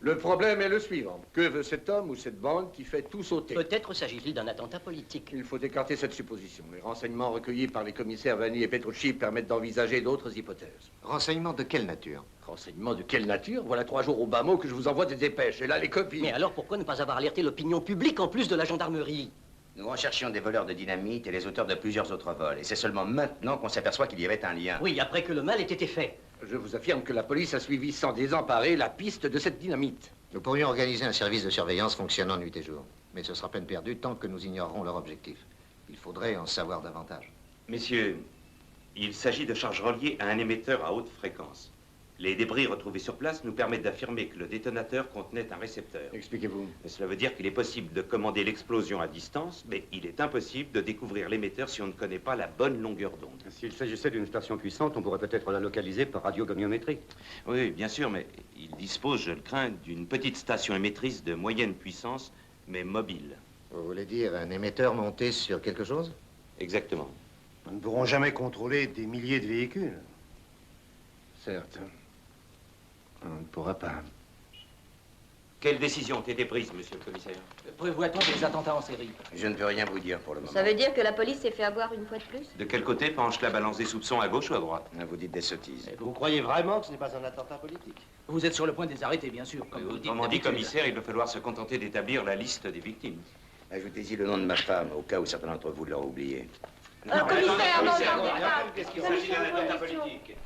Le problème est le suivant. Que veut cet homme ou cette bande qui fait tout sauter? Peut-être s'agit-il d'un attentat politique. Il faut écarter cette supposition. Les renseignements recueillis par les commissaires Vanni et Petrucci permettent d'envisager d'autres hypothèses. Renseignements de quelle nature? Renseignements de quelle nature? Voilà 3 jours au bas mot que je vous envoie des dépêches. Et là, les copies. Mais alors pourquoi ne pas avoir alerté l'opinion publique en plus de la gendarmerie? Nous recherchions des voleurs de dynamite et les auteurs de plusieurs autres vols. Et c'est seulement maintenant qu'on s'aperçoit qu'il y avait un lien. Oui, après que le mal ait été fait. Je vous affirme que la police a suivi sans désemparer la piste de cette dynamite. Nous pourrions organiser un service de surveillance fonctionnant nuit et jour. Mais ce sera peine perdue tant que nous ignorerons leur objectif. Il faudrait en savoir davantage. Messieurs, il s'agit de charges reliées à un émetteur à haute fréquence. Les débris retrouvés sur place nous permettent d'affirmer que le détonateur contenait un récepteur. Expliquez-vous. Cela veut dire qu'il est possible de commander l'explosion à distance, mais il est impossible de découvrir l'émetteur si on ne connaît pas la bonne longueur d'onde. S'il s'agissait d'une station puissante, on pourrait peut-être la localiser par radiogoniométrie. Oui, bien sûr, mais il dispose, je le crains, d'une petite station émettrice de moyenne puissance, mais mobile. Vous voulez dire un émetteur monté sur quelque chose? Exactement. Nous ne pourrons jamais contrôler des milliers de véhicules. Certes. On ne pourra pas. Quelles décisions ont été prises, monsieur le commissaire? Prévoit-on des attentats en série? Je ne peux rien vous dire pour le moment. Ça veut dire que la police s'est fait avoir une fois de plus? De quel côté penche la balance des soupçons, à gauche ou à droite? Vous dites des sottises. Vous croyez vraiment que ce n'est pas un attentat politique? Vous êtes sur le point de les arrêter, bien sûr. Comme vous dites Autrement dit, d'habitude. commissaire, il va falloir se contenter d'établir la liste des victimes. Ajoutez-y le nom de ma femme, au cas où certains d'entre vous l'auraient oublié. Commissaire, non, commissaire, non, non, non. qu'est-ce qu'il s'agit d'un attentat politique?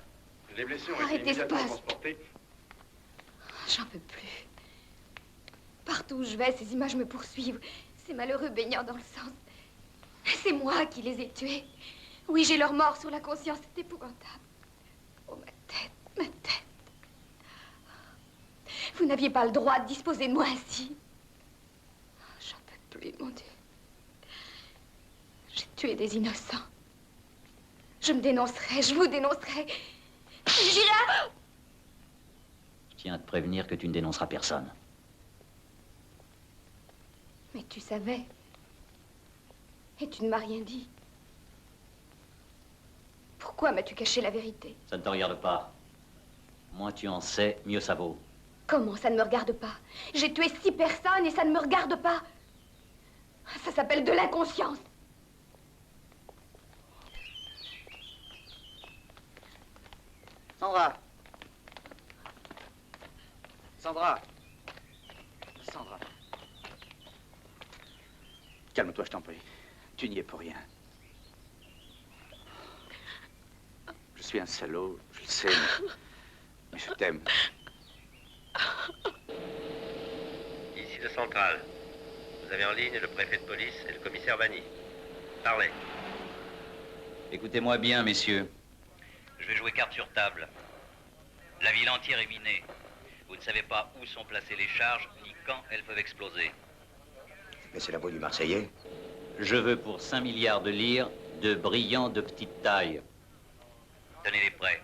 Les blessés ont été Arrêtez ce immédiatement passe. transportés. J'en peux plus. Partout où je vais, ces images me poursuivent. Ces malheureux baignant dans le sang. C'est moi qui les ai tués. Oui, j'ai leur mort sur la conscience. C'est épouvantable. Oh, ma tête, ma tête. Vous n'aviez pas le droit de disposer de moi ainsi. J'en peux plus, mon Dieu. J'ai tué des innocents. Je me dénoncerai, je vous dénoncerai. J'irai... Je tiens à te prévenir que tu ne dénonceras personne. Mais tu savais. Et tu ne m'as rien dit. Pourquoi m'as-tu caché la vérité? Ça ne te regarde pas. Moins tu en sais, mieux ça vaut. Comment ça ne me regarde pas? J'ai tué 6 personnes et ça ne me regarde pas. Ça s'appelle de l'inconscience. Sandra, Sandra. Sandra. Calme-toi, je t'en prie. Tu n'y es pour rien. Je suis un salaud, je le sais, mais je t'aime. Ici le central. Vous avez en ligne le préfet de police et le commissaire Vanny. Parlez. Écoutez-moi bien, messieurs. Je vais jouer carte sur table. La ville entière est minée. Vous ne savez pas où sont placées les charges, ni quand elles peuvent exploser. Mais c'est la peau du Marseillais. Je veux pour 5 milliards de livres de brillants de petite taille. Tenez-les prêts.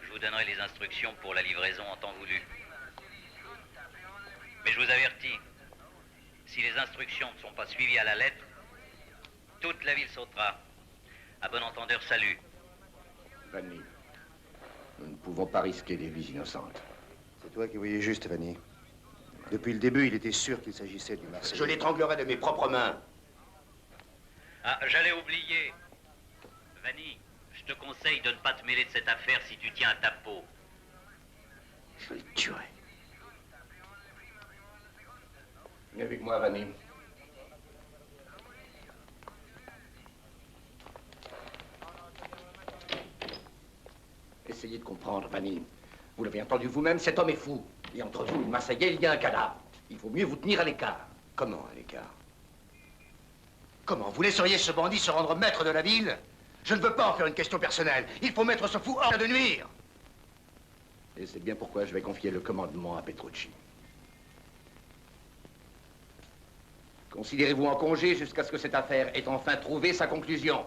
Je vous donnerai les instructions pour la livraison en temps voulu. Mais je vous avertis, si les instructions ne sont pas suivies à la lettre, toute la ville sautera. À bon entendeur, salut. Vanny, nous ne pouvons pas risquer des vies innocentes. C'est toi qui voyais juste, Vanny. Depuis le début, il était sûr qu'il s'agissait du Marseillais. Je l'étranglerai de mes propres mains. Ah, j'allais oublier. Vanny, je te conseille de ne pas te mêler de cette affaire si tu tiens à ta peau. Je le tuerai. Viens avec moi, Vanny. Essayez de comprendre, Vanny. Vous l'avez entendu vous-même, cet homme est fou. Et entre vous et le Marseillais, il y a un cadavre. Il vaut mieux vous tenir à l'écart. Comment, à l'écart? Comment? Vous laisseriez ce bandit se rendre maître de la ville? Je ne veux pas en faire une question personnelle. Il faut mettre ce fou hors de nuire. Et c'est bien pourquoi je vais confier le commandement à Petrucci. Considérez-vous en congé jusqu'à ce que cette affaire ait enfin trouvé sa conclusion.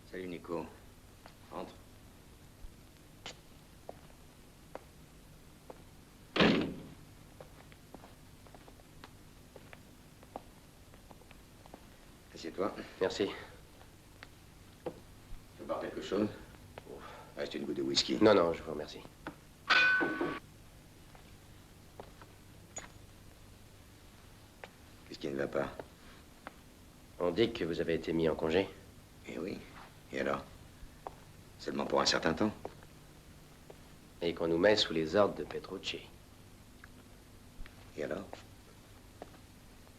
Salut, Nico. Entre. Assieds-toi. Merci. Tu veux boire quelque chose? Reste une goutte de whisky. Non, non, je vous remercie. Qu'est-ce qui ne va pas? On dit que vous avez été mis en congé. Eh oui. Et alors? Seulement pour un certain temps. Et qu'on nous met sous les ordres de Petrucci. Et alors?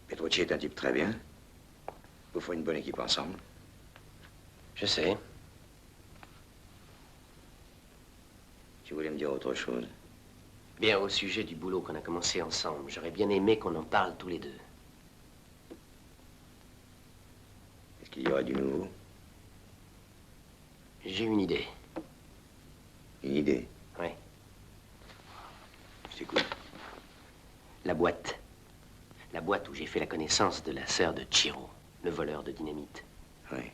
Petrucci est un type très bien. Vous ferez une bonne équipe ensemble. Je sais. Tu voulais me dire autre chose? Bien, au sujet du boulot qu'on a commencé ensemble, j'aurais bien aimé qu'on en parle tous les deux. Est-ce qu'il y aura du nouveau? J'ai une idée. Une idée? Oui. Je t'écoute. La boîte. La boîte où j'ai fait la connaissance de la sœur de Chiro, le voleur de dynamite. Oui.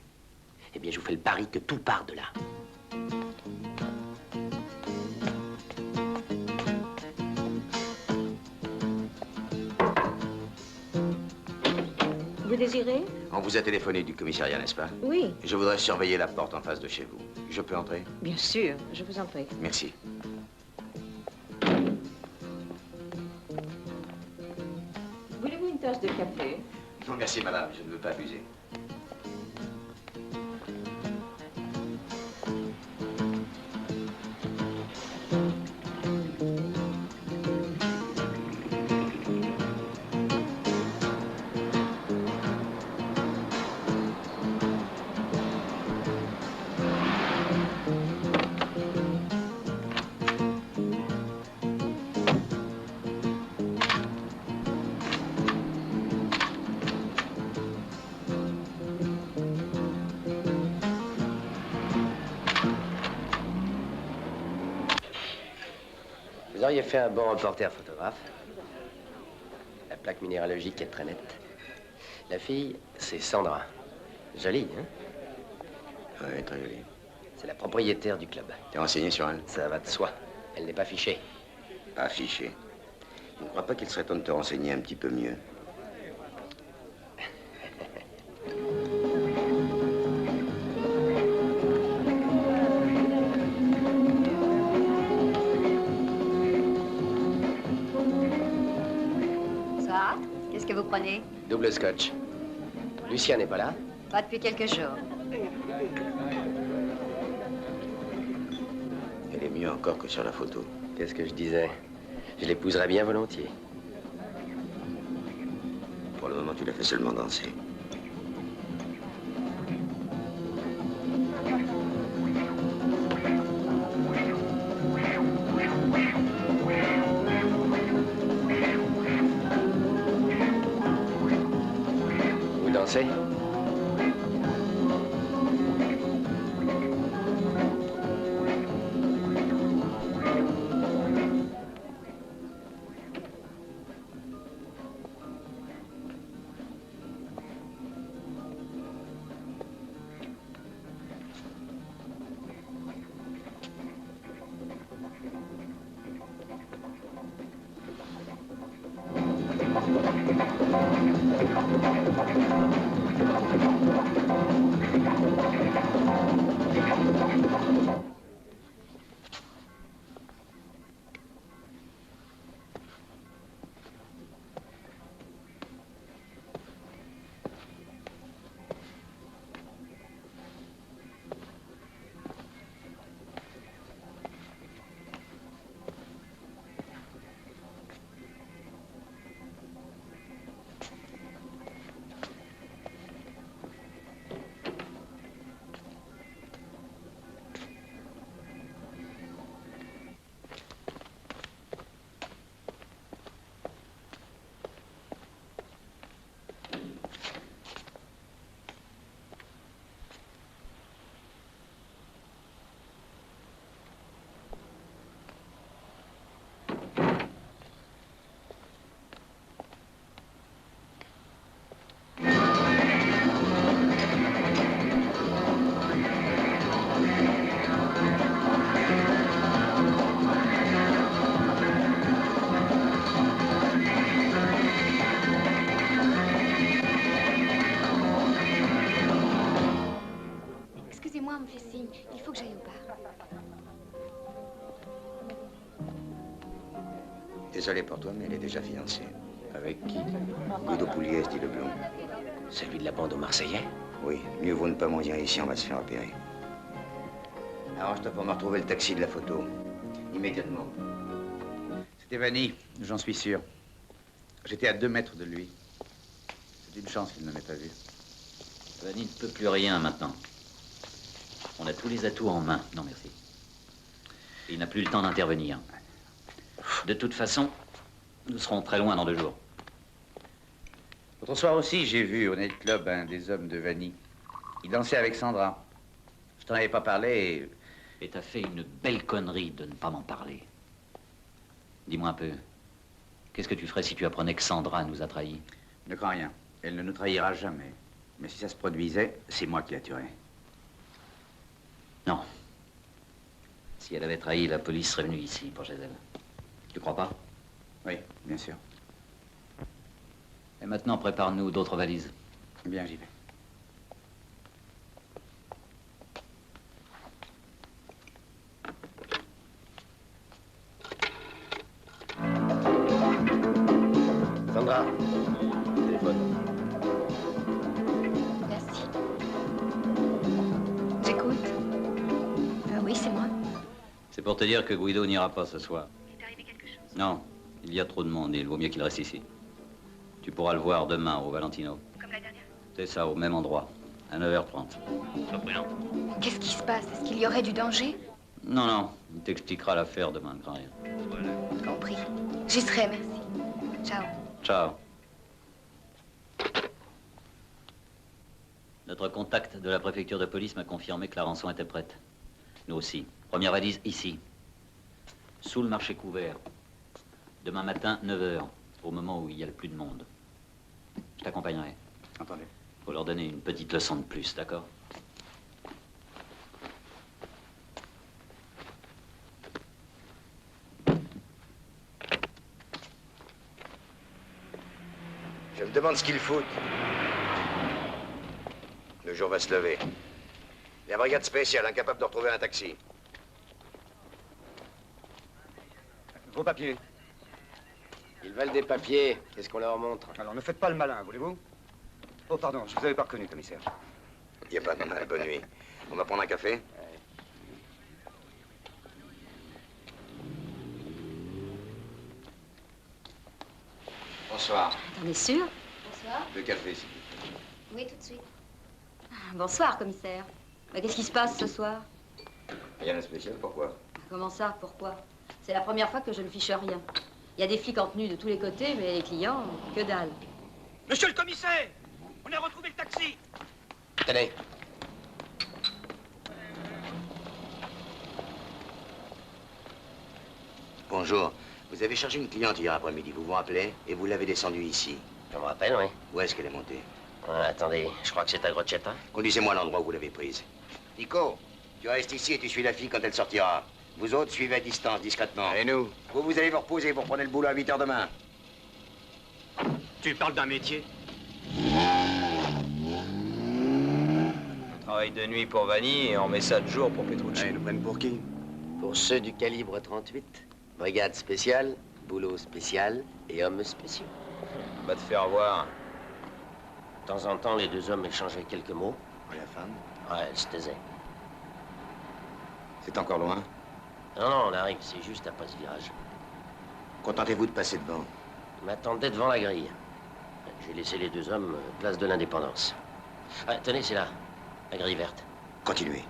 Eh bien, je vous fais le pari que tout part de là. Vous désirez? On vous a téléphoné du commissariat, n'est-ce pas? Oui. Je voudrais surveiller la porte en face de chez vous. Je peux entrer? Bien sûr, je vous en prie. Merci. Voulez-vous une tasse de café? Non, merci, madame. Je ne veux pas abuser. Vous auriez fait un bon reporter photographe. La plaque minéralogique est très nette. La fille, c'est Sandra. Jolie, hein? Oui, très jolie. C'est la propriétaire du club. T'es renseigné sur elle? Ça va de soi. Elle n'est pas fichée. Pas fichée. Je ne crois pas qu'il serait temps de te renseigner un petit peu mieux. Ça, qu'est-ce que vous prenez? Double scotch. Lucien n'est pas là? Pas depuis quelques jours. Elle est mieux encore que sur la photo. Qu'est-ce que je disais? Je l'épouserais bien volontiers. Pour le moment, tu la fais seulement danser. Vous dansez? Excusez-moi, on me fait signe. Il faut que j'aille au bar. Désolé pour toi, mais elle est déjà fiancée. Avec qui? Guido Pugliese, dit le blond. Celui de la bande aux Marseillais? Oui, mieux vaut ne pas mentir ici, on va se faire opérer. Arrange-toi pour me retrouver le taxi de la photo. Immédiatement. C'était Vanny, j'en suis sûr. J'étais à 2 mètres de lui. C'est une chance qu'il ne m'ait pas vu. Vanny ne peut plus rien maintenant. On a tous les atouts en main. Non, merci. Il n'a plus le temps d'intervenir. De toute façon, nous serons très loin dans 2 jours. L'autre soir aussi, j'ai vu au Night Club un des hommes de Vanny. Il dansait avec Sandra. Je t'en avais pas parlé Et t'as fait une belle connerie de ne pas m'en parler. Dis-moi un peu, qu'est-ce que tu ferais si tu apprenais que Sandra nous a trahis? Ne crains rien. Elle ne nous trahira jamais. Mais si ça se produisait, c'est moi qui la tuerais. Non. Si elle avait trahi, la police serait venue ici, pour chez elle. Tu crois pas? Oui, bien sûr. Et maintenant, prépare-nous d'autres valises. Bien, j'y vais. Sandra, téléphone. Merci. J'écoute. Oui, c'est moi. C'est pour te dire que Guido n'ira pas ce soir. Il est arrivé quelque chose? Non, il y a trop de monde et il vaut mieux qu'il reste ici. Tu pourras le voir demain au Valentino. Comme la dernière? C'est ça, au même endroit, à 9h30. Sois prudent. Qu'est-ce qui se passe? Est-ce qu'il y aurait du danger? Non, non, il t'expliquera l'affaire demain, crains rien. Compris. J'y serai, merci. Ciao. Ciao. Notre contact de la préfecture de police m'a confirmé que la rançon était prête. Nous aussi. Première valise, ici. sous le marché couvert. Demain matin, 9 h, au moment où il y a le plus de monde. Je t'accompagnerai. Entendez. Faut leur donner une petite leçon de plus, d'accord? Je me demande ce qu'ils foutent. Le jour va se lever. La brigade spéciale, incapable de retrouver un taxi. Vos papiers. Ils veulent des papiers. Qu'est-ce qu'on leur montre? Alors ne faites pas le malin, voulez-vous? Oh, pardon, je vous avais pas reconnu, commissaire. Il n'y a pas de mal. Bonne nuit. On va prendre un café? Bonsoir. T'en es sûr? Bonsoir. Le café, s'il vous plaît. Oui, tout de suite. Bonsoir, commissaire. Qu'est-ce qui se passe ce soir? Rien de spécial, pourquoi? Comment ça? Pourquoi? C'est la première fois que je ne fiche rien. Il y a des flics en tenue de tous les côtés, mais les clients, que dalle. Monsieur le commissaire, on a retrouvé le taxi. Tenez. Bonjour. Vous avez chargé une cliente hier après-midi, vous vous rappelez? Et vous l'avez descendue ici. Je me rappelle, oui. Où est-ce qu'elle est montée? Attendez, je crois que c'est à Grocetta. Conduisez-moi à l'endroit où vous l'avez prise. Nico, tu restes ici et tu suis la fille quand elle sortira. Vous autres, suivez à distance, discrètement. Et nous? Vous allez vous reposer, vous reprenez le boulot à 8 h demain. Tu parles d'un métier? On travaille de nuit pour Vanni et on met ça de jour pour Petrucci. Ils nous prennent pour qui? Pour ceux du calibre 38, brigade spéciale, boulot spécial et hommes spéciaux. Va te faire voir. De temps en temps, les deux hommes échangeaient quelques mots. Et la femme? Ouais, elle se taisait. C'est encore loin? Non, non, on arrive, c'est juste après ce virage. Contentez-vous de passer devant. Il m'attendait devant la grille. J'ai laissé les deux hommes place de l'Indépendance. Ah, tenez, c'est là, la grille verte. Continuez.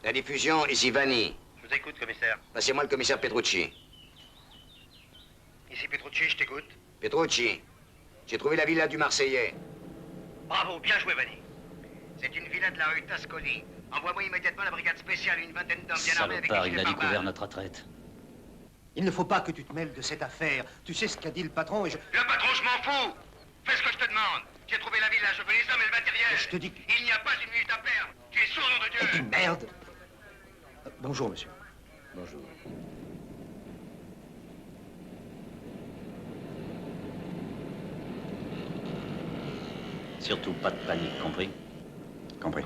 La diffusion, ici Vanni. Je vous écoute, commissaire. Passez-moi le commissaire Petrucci. Ici Petrucci, je t'écoute. Petrucci, j'ai trouvé la villa du Marseillais. Bravo, bien joué, Vanni. C'est une villa de la rue Tascoli. Envoie-moi immédiatement la brigade spéciale, une vingtaine d'hommes bien armés avec Salopard, des il a gilets découvert pare-balles. notre traite. Il ne faut pas que tu te mêles de cette affaire. Tu sais ce qu'a dit le patron et je... Le patron, je m'en fous. Fais ce que je te demande. J'ai trouvé la villa, je veux les hommes et le matériel. Je te dis... Il n'y a pas une minute à perdre. Tu es sourd, nom de Dieu. Et puis merde. Bonjour, monsieur. Bonjour. Surtout pas de panique, compris? Compris.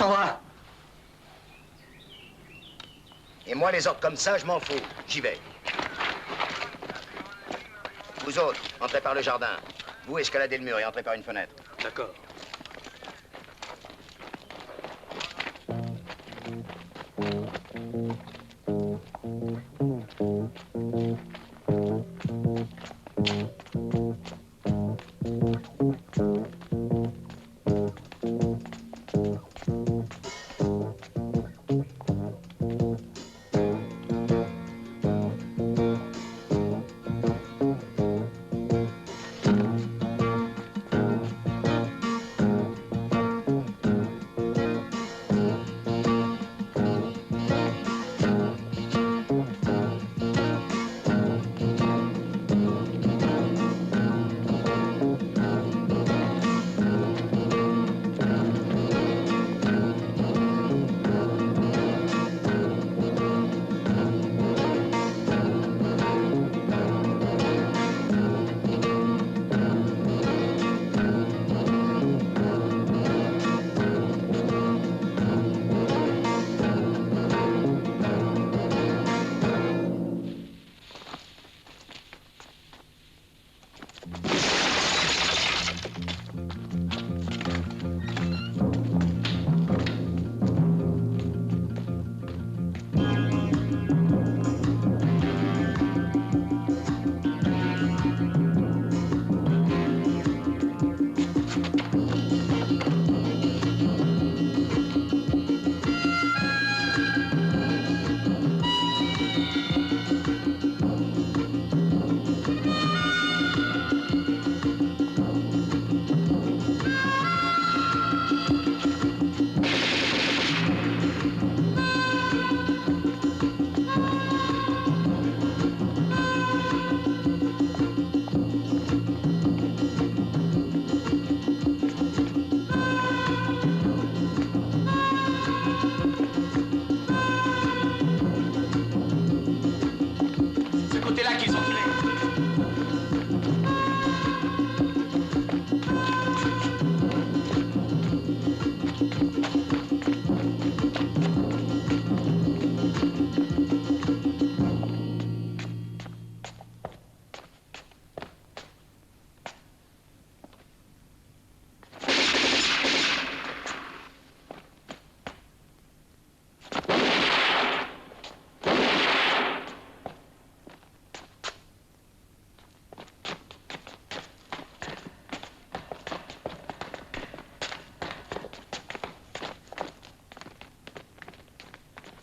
Sandra. Et moi, les ordres comme ça, je m'en fous. J'y vais. Vous autres, entrez par le jardin. Vous, escaladez le mur et entrez par une fenêtre. D'accord.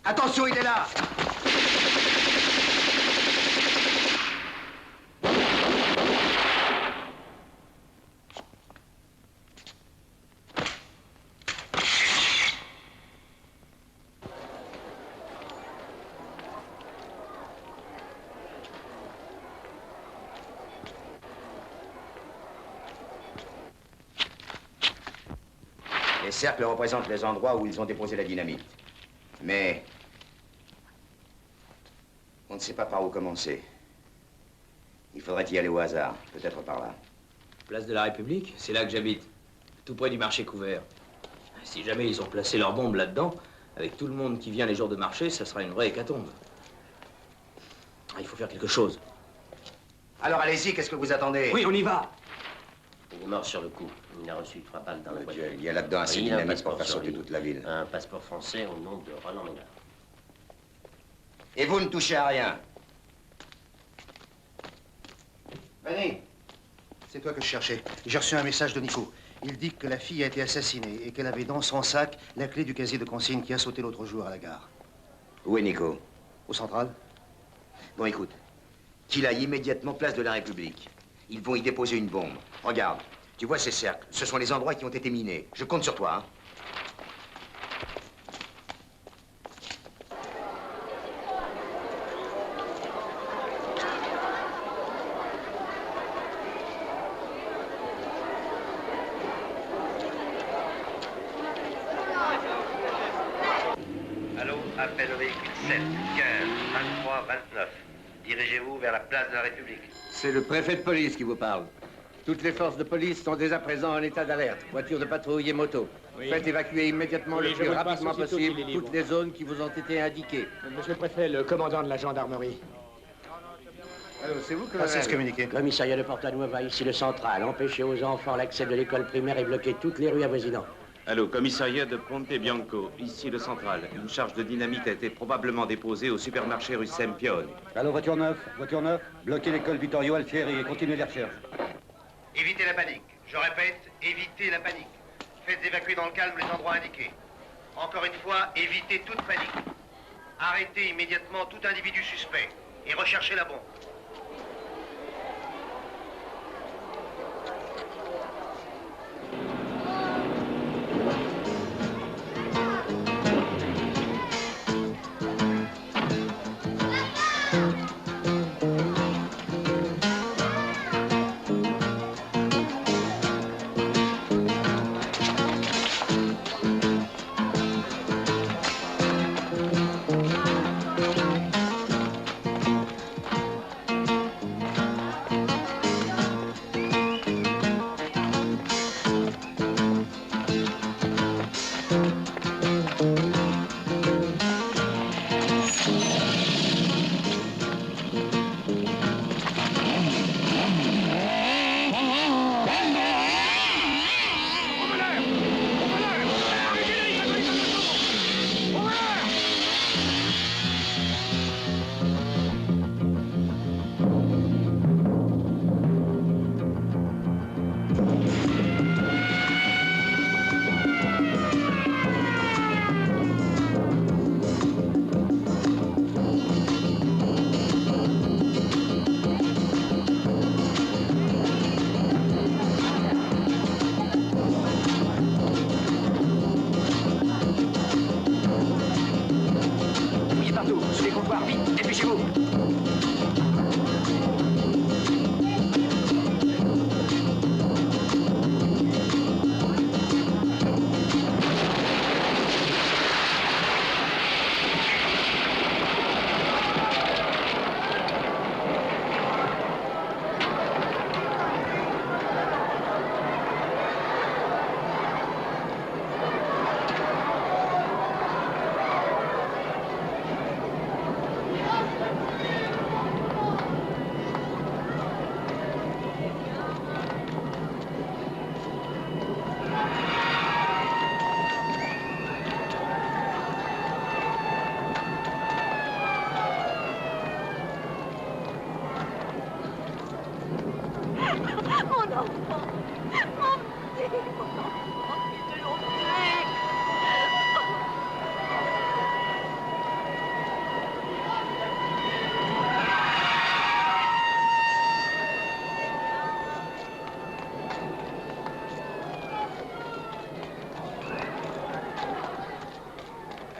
Attention, il est là! Les cercles représentent les endroits où ils ont déposé la dynamite. Mais on ne sait pas par où commencer. Il faudrait y aller au hasard, peut-être par là. Place de la République, c'est là que j'habite, tout près du marché couvert. Si jamais ils ont placé leurs bombes là-dedans, avec tout le monde qui vient les jours de marché, ça sera une vraie hécatombe. Ah, il faut faire quelque chose. Alors allez-y, qu'est-ce que vous attendez? Oui, on y va. Il est mort sur le coup. Il a reçu 3 balles dans la voiture. Il y a là-dedans assez de dynamite pour faire sauter toute la ville. Un passeport français au nom de Roland Ménard. Et vous ne touchez à rien. Vanny, c'est toi que je cherchais. J'ai reçu un message de Nico. Il dit que la fille a été assassinée et qu'elle avait dans son sac la clé du casier de consigne qui a sauté l'autre jour à la gare. Où est Nico? Au central. Bon, écoute. Qu'il aille immédiatement place de la République. Ils vont y déposer une bombe. Regarde, tu vois ces cercles? Ce sont les endroits qui ont été minés. Je compte sur toi, hein. Allô, appel au véhicule 7, 15, 23, 29. Dirigez-vous vers la place de la République. C'est le préfet de police qui vous parle. Toutes les forces de police sont dès à présent en état d'alerte. Voitures de patrouille et motos. Oui. Faites évacuer immédiatement Oui, le je plus vous passe rapidement aussitôt possible qu'il est libre. toutes les zones qui vous ont été indiquées. Monsieur le préfet, le commandant de la gendarmerie. Allô, c'est vous que Passez ce communiqué. Commissariat de Porta Nuova, ici le central. Empêcher aux enfants l'accès de l'école primaire et bloquer toutes les rues avoisinantes. Allô, commissariat de Ponte Bianco, ici le central. Une charge de dynamite a été probablement déposée au supermarché rue Sempione. Allô, voiture 9, bloquez l'école Vittorio Alfieri et continuez les recherches. Évitez la panique. Je répète, évitez la panique. Faites évacuer dans le calme les endroits indiqués. Encore une fois, évitez toute panique. Arrêtez immédiatement tout individu suspect et recherchez la bombe.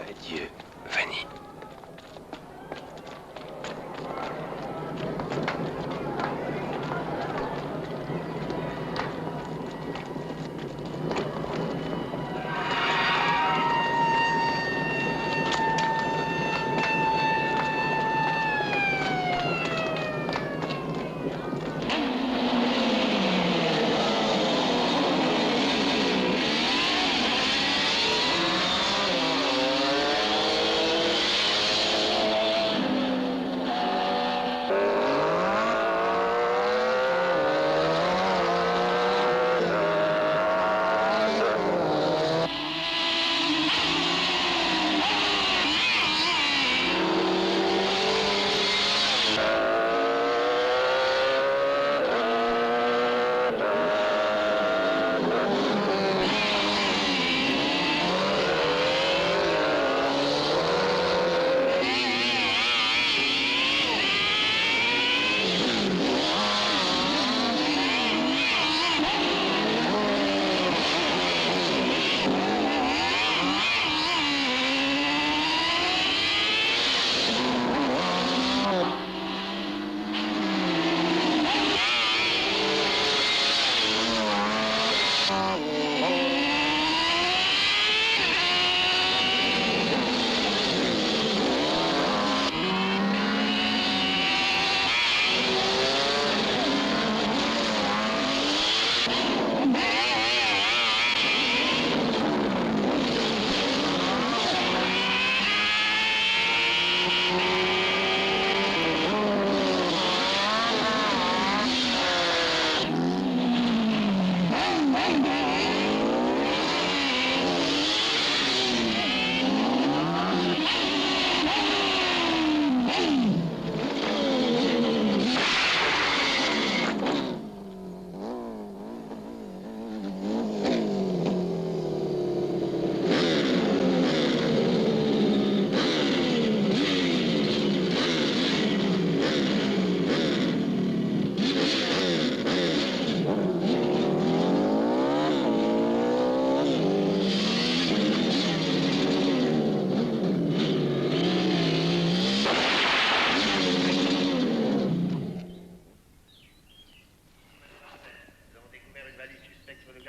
Adieu, Vanny.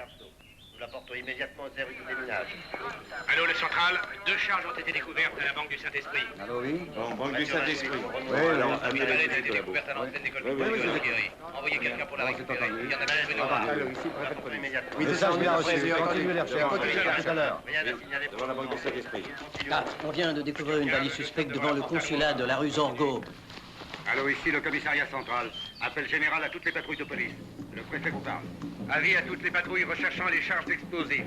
Marceau. Nous l'apportons immédiatement au service du déminage. Allô, le central. 2 charges ont été découvertes à la Banque du Saint-Esprit. Allô, oui? Bon, Banque du Saint-Esprit. Oui, La mallette a été découverte à l'entrée de l'école publique de Longueuil. Envoyez quelqu'un pour la récupérer. Il y en a besoin de voir. Allô, ici, préfet de police. Oui, c'est ça, je bien reçu. Continuez les recherches. À tout à l'heure. Devant la Banque du Saint-Esprit. On vient de découvrir une valise suspecte devant le consulat de la rue Zorgo. Allô, ici le commissariat central. Appel général à toutes les patrouilles de police. Le préfet vous parle. Avis à toutes les patrouilles recherchant les charges d'explosifs.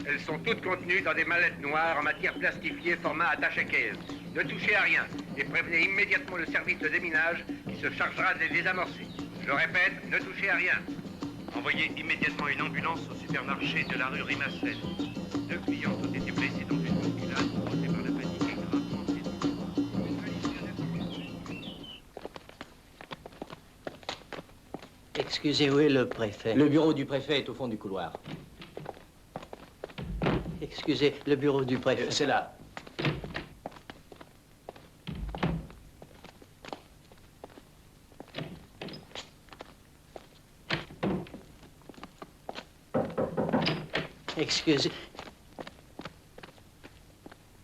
Elles sont toutes contenues dans des mallettes noires en matière plastifiée format attache-caisse. Ne touchez à rien et prévenez immédiatement le service de déminage qui se chargera de les désamorcer. Je répète, ne touchez à rien. Envoyez immédiatement une ambulance au supermarché de la rue Rimacel. 2 clients ont été blessés dans une bousculade causée par la panique et gravement piétinée. Excusez, où est le préfet? Le bureau du préfet est au fond du couloir. Excusez, le bureau du préfet. C'est là. Excusez.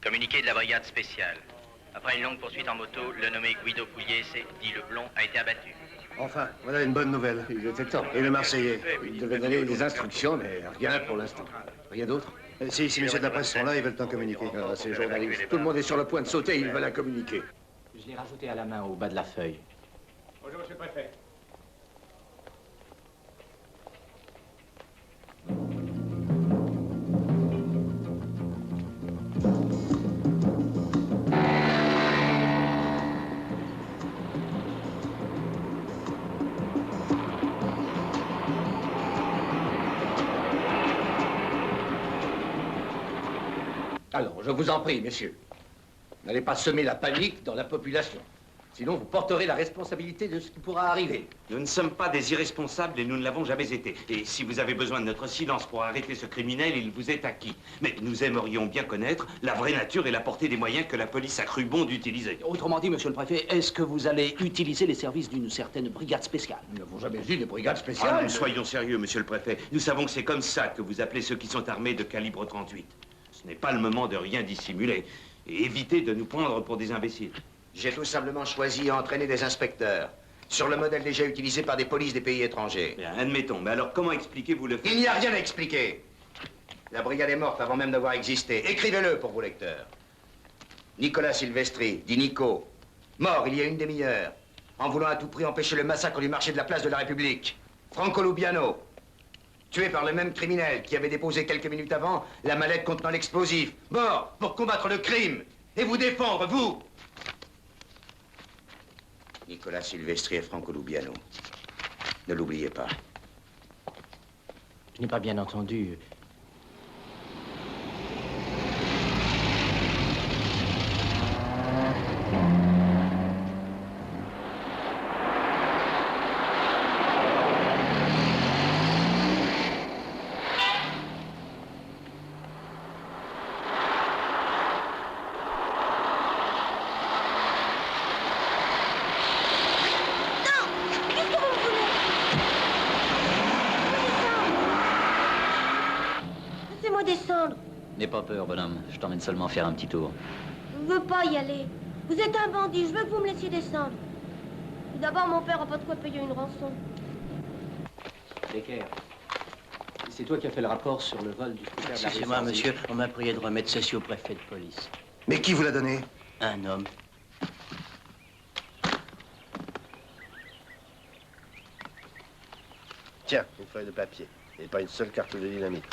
Communiqué de la brigade spéciale. Après une longue poursuite en moto, le nommé Guido Pugliese, dit le Blond, a été abattu. Enfin, voilà une bonne nouvelle. Il était temps. Et le Marseillais? Il devait donner des instructions, mais rien pour l'instant. Rien d'autre? Si messieurs de la presse sont là, ils veulent en communiquer. Ah, ces journalistes, tout le monde est sur le point de sauter, ils veulent un communiqué. Je l'ai rajouté à la main au bas de la feuille. Bonjour, monsieur le préfet. Alors, je vous en prie, messieurs, n'allez pas semer la panique dans la population. Sinon, vous porterez la responsabilité de ce qui pourra arriver. Nous ne sommes pas des irresponsables et nous ne l'avons jamais été. Et si vous avez besoin de notre silence pour arrêter ce criminel, il vous est acquis. Mais nous aimerions bien connaître la vraie nature et la portée des moyens que la police a cru bon d'utiliser. Autrement dit, monsieur le préfet, est-ce que vous allez utiliser les services d'une certaine brigade spéciale? Nous n'avons jamais eu de brigade spéciale. Ah, nous soyons sérieux, monsieur le préfet. Nous savons que c'est comme ça que vous appelez ceux qui sont armés de calibre 38. Ce n'est pas le moment de rien dissimuler. Et évitez de nous prendre pour des imbéciles. J'ai tout simplement choisi et entraîné des inspecteurs, sur le modèle déjà utilisé par des polices des pays étrangers. Bien, admettons. Mais alors, comment expliquez-vous le fait? Il n'y a rien à expliquer. La brigade est morte avant même d'avoir existé. Écrivez-le pour vos lecteurs. Nicolas Silvestri, dit Nico, mort il y a une demi-heure, en voulant à tout prix empêcher le massacre du marché de la place de la République. Franco Lubiano, tué par le même criminel qui avait déposé quelques minutes avant la mallette contenant l'explosif. Mort pour combattre le crime et vous défendre, vous. Nicolas Silvestri et Franco Lubiano. Ne l'oubliez pas. Je n'ai pas bien entendu. Laissez-moi descendre. N'aie pas peur, bonhomme. Je t'emmène seulement faire un petit tour. Je ne veux pas y aller. Vous êtes un bandit, je veux que vous me laissiez descendre. Tout d'abord, mon père n'a pas de quoi payer une rançon. Decker, c'est toi qui as fait le rapport sur le vol du scooter de la rue Excusez-moi, Saint-Cyr. monsieur, on m'a prié de remettre ceci au préfet de police. Mais qui vous l'a donné? Un homme. Tiens, une feuille de papier. Et pas une seule carte de dynamite.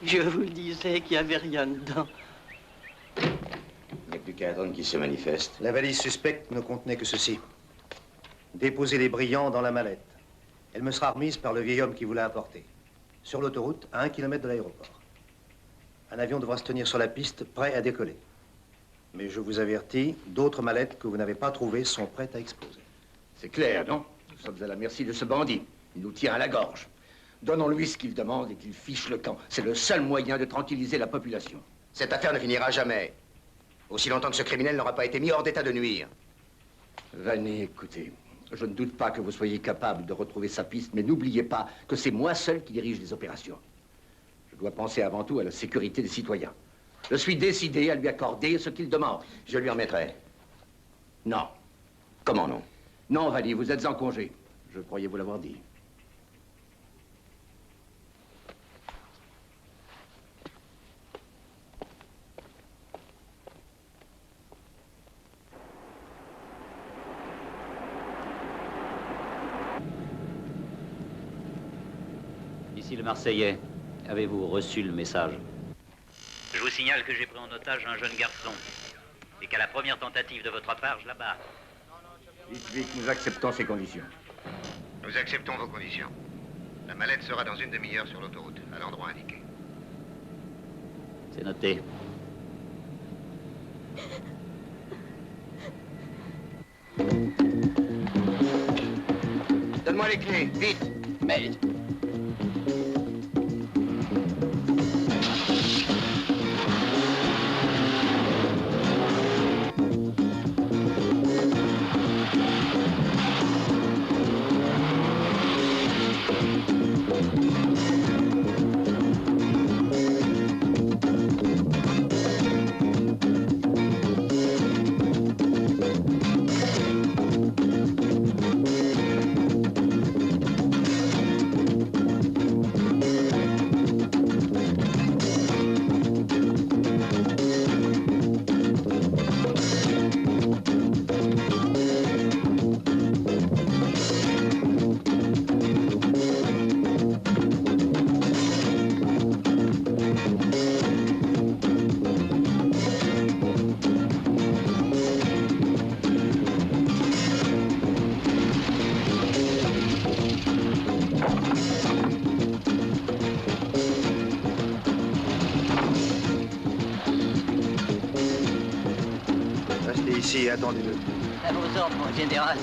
Je vous disais qu'il n'y avait rien dedans. Il n'y a plus qu'un homme qui se manifeste. La valise suspecte ne contenait que ceci. Déposez les brillants dans la mallette. Elle me sera remise par le vieil homme qui vous l'a apportée. Sur l'autoroute, à 1 kilomètre de l'aéroport. Un avion devra se tenir sur la piste, prêt à décoller. Mais je vous avertis, d'autres mallettes que vous n'avez pas trouvées sont prêtes à exploser. C'est clair, non? Nous sommes à la merci de ce bandit. Il nous tient à la gorge. Donnons-lui ce qu'il demande et qu'il fiche le camp. C'est le seul moyen de tranquilliser la population. Cette affaire ne finira jamais. Aussi longtemps que ce criminel n'aura pas été mis hors d'état de nuire. Vanny, écoutez, je ne doute pas que vous soyez capable de retrouver sa piste, mais n'oubliez pas que c'est moi seul qui dirige les opérations. Je dois penser avant tout à la sécurité des citoyens. Je suis décidé à lui accorder ce qu'il demande. Je lui remettrai. Non. Comment non? Non, Valli, vous êtes en congé. Je croyais vous l'avoir dit. Ici le Marseillais. Avez-vous reçu le message? Je vous signale que j'ai pris en otage un jeune garçon et qu'à la première tentative de votre part, je l'abats. Dites vite, nous acceptons ces conditions. Nous acceptons vos conditions. La mallette sera dans une demi-heure sur l'autoroute, à l'endroit indiqué. C'est noté. Donne-moi les clés, vite. Mais... Restez ici et attendez-le. À vos ordres, mon général.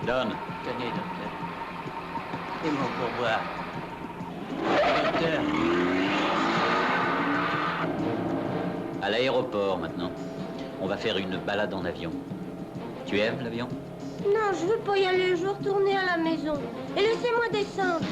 Donne. Tenez, docteur. Et mon pourboire. Docteur. À l'aéroport maintenant. On va faire une balade en avion. Tu aimes l'avion? Non, je veux pas y aller, je veux retourner à la maison. Et laissez-moi descendre.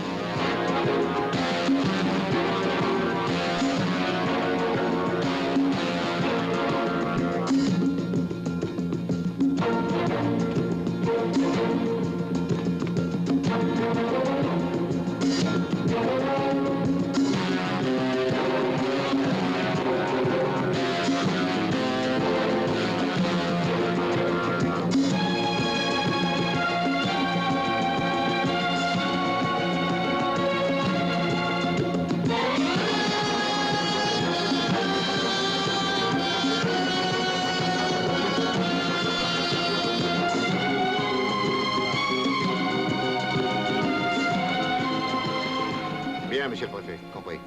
monsieur le préfet. Compris.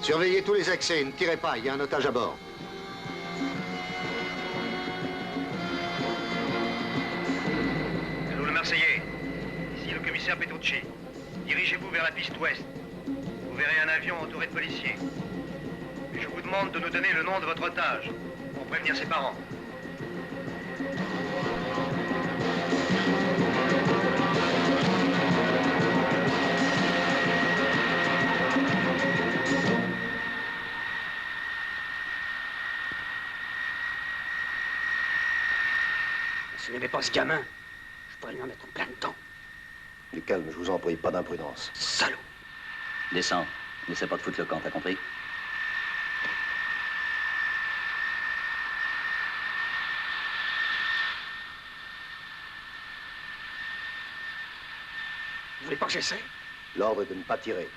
Surveillez tous les accès, ne tirez pas, il y a un otage à bord. Allô, le Marseillais. Ici le commissaire Petrucci. Dirigez-vous vers la piste ouest. Vous verrez un avion entouré de policiers. Et je vous demande de nous donner le nom de votre otage pour prévenir ses parents. Si n'aimait pas ce gamin, je pourrais lui en mettre en plein dedans. Du calme, je vous en prie, pas d'imprudence. Salaud! Descends. N'essaie pas de foutre le camp, t'as compris? Vous voulez pas que j'essaie? L'ordre est de ne pas tirer.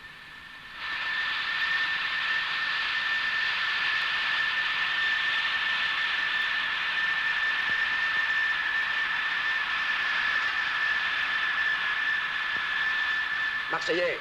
Marseillais!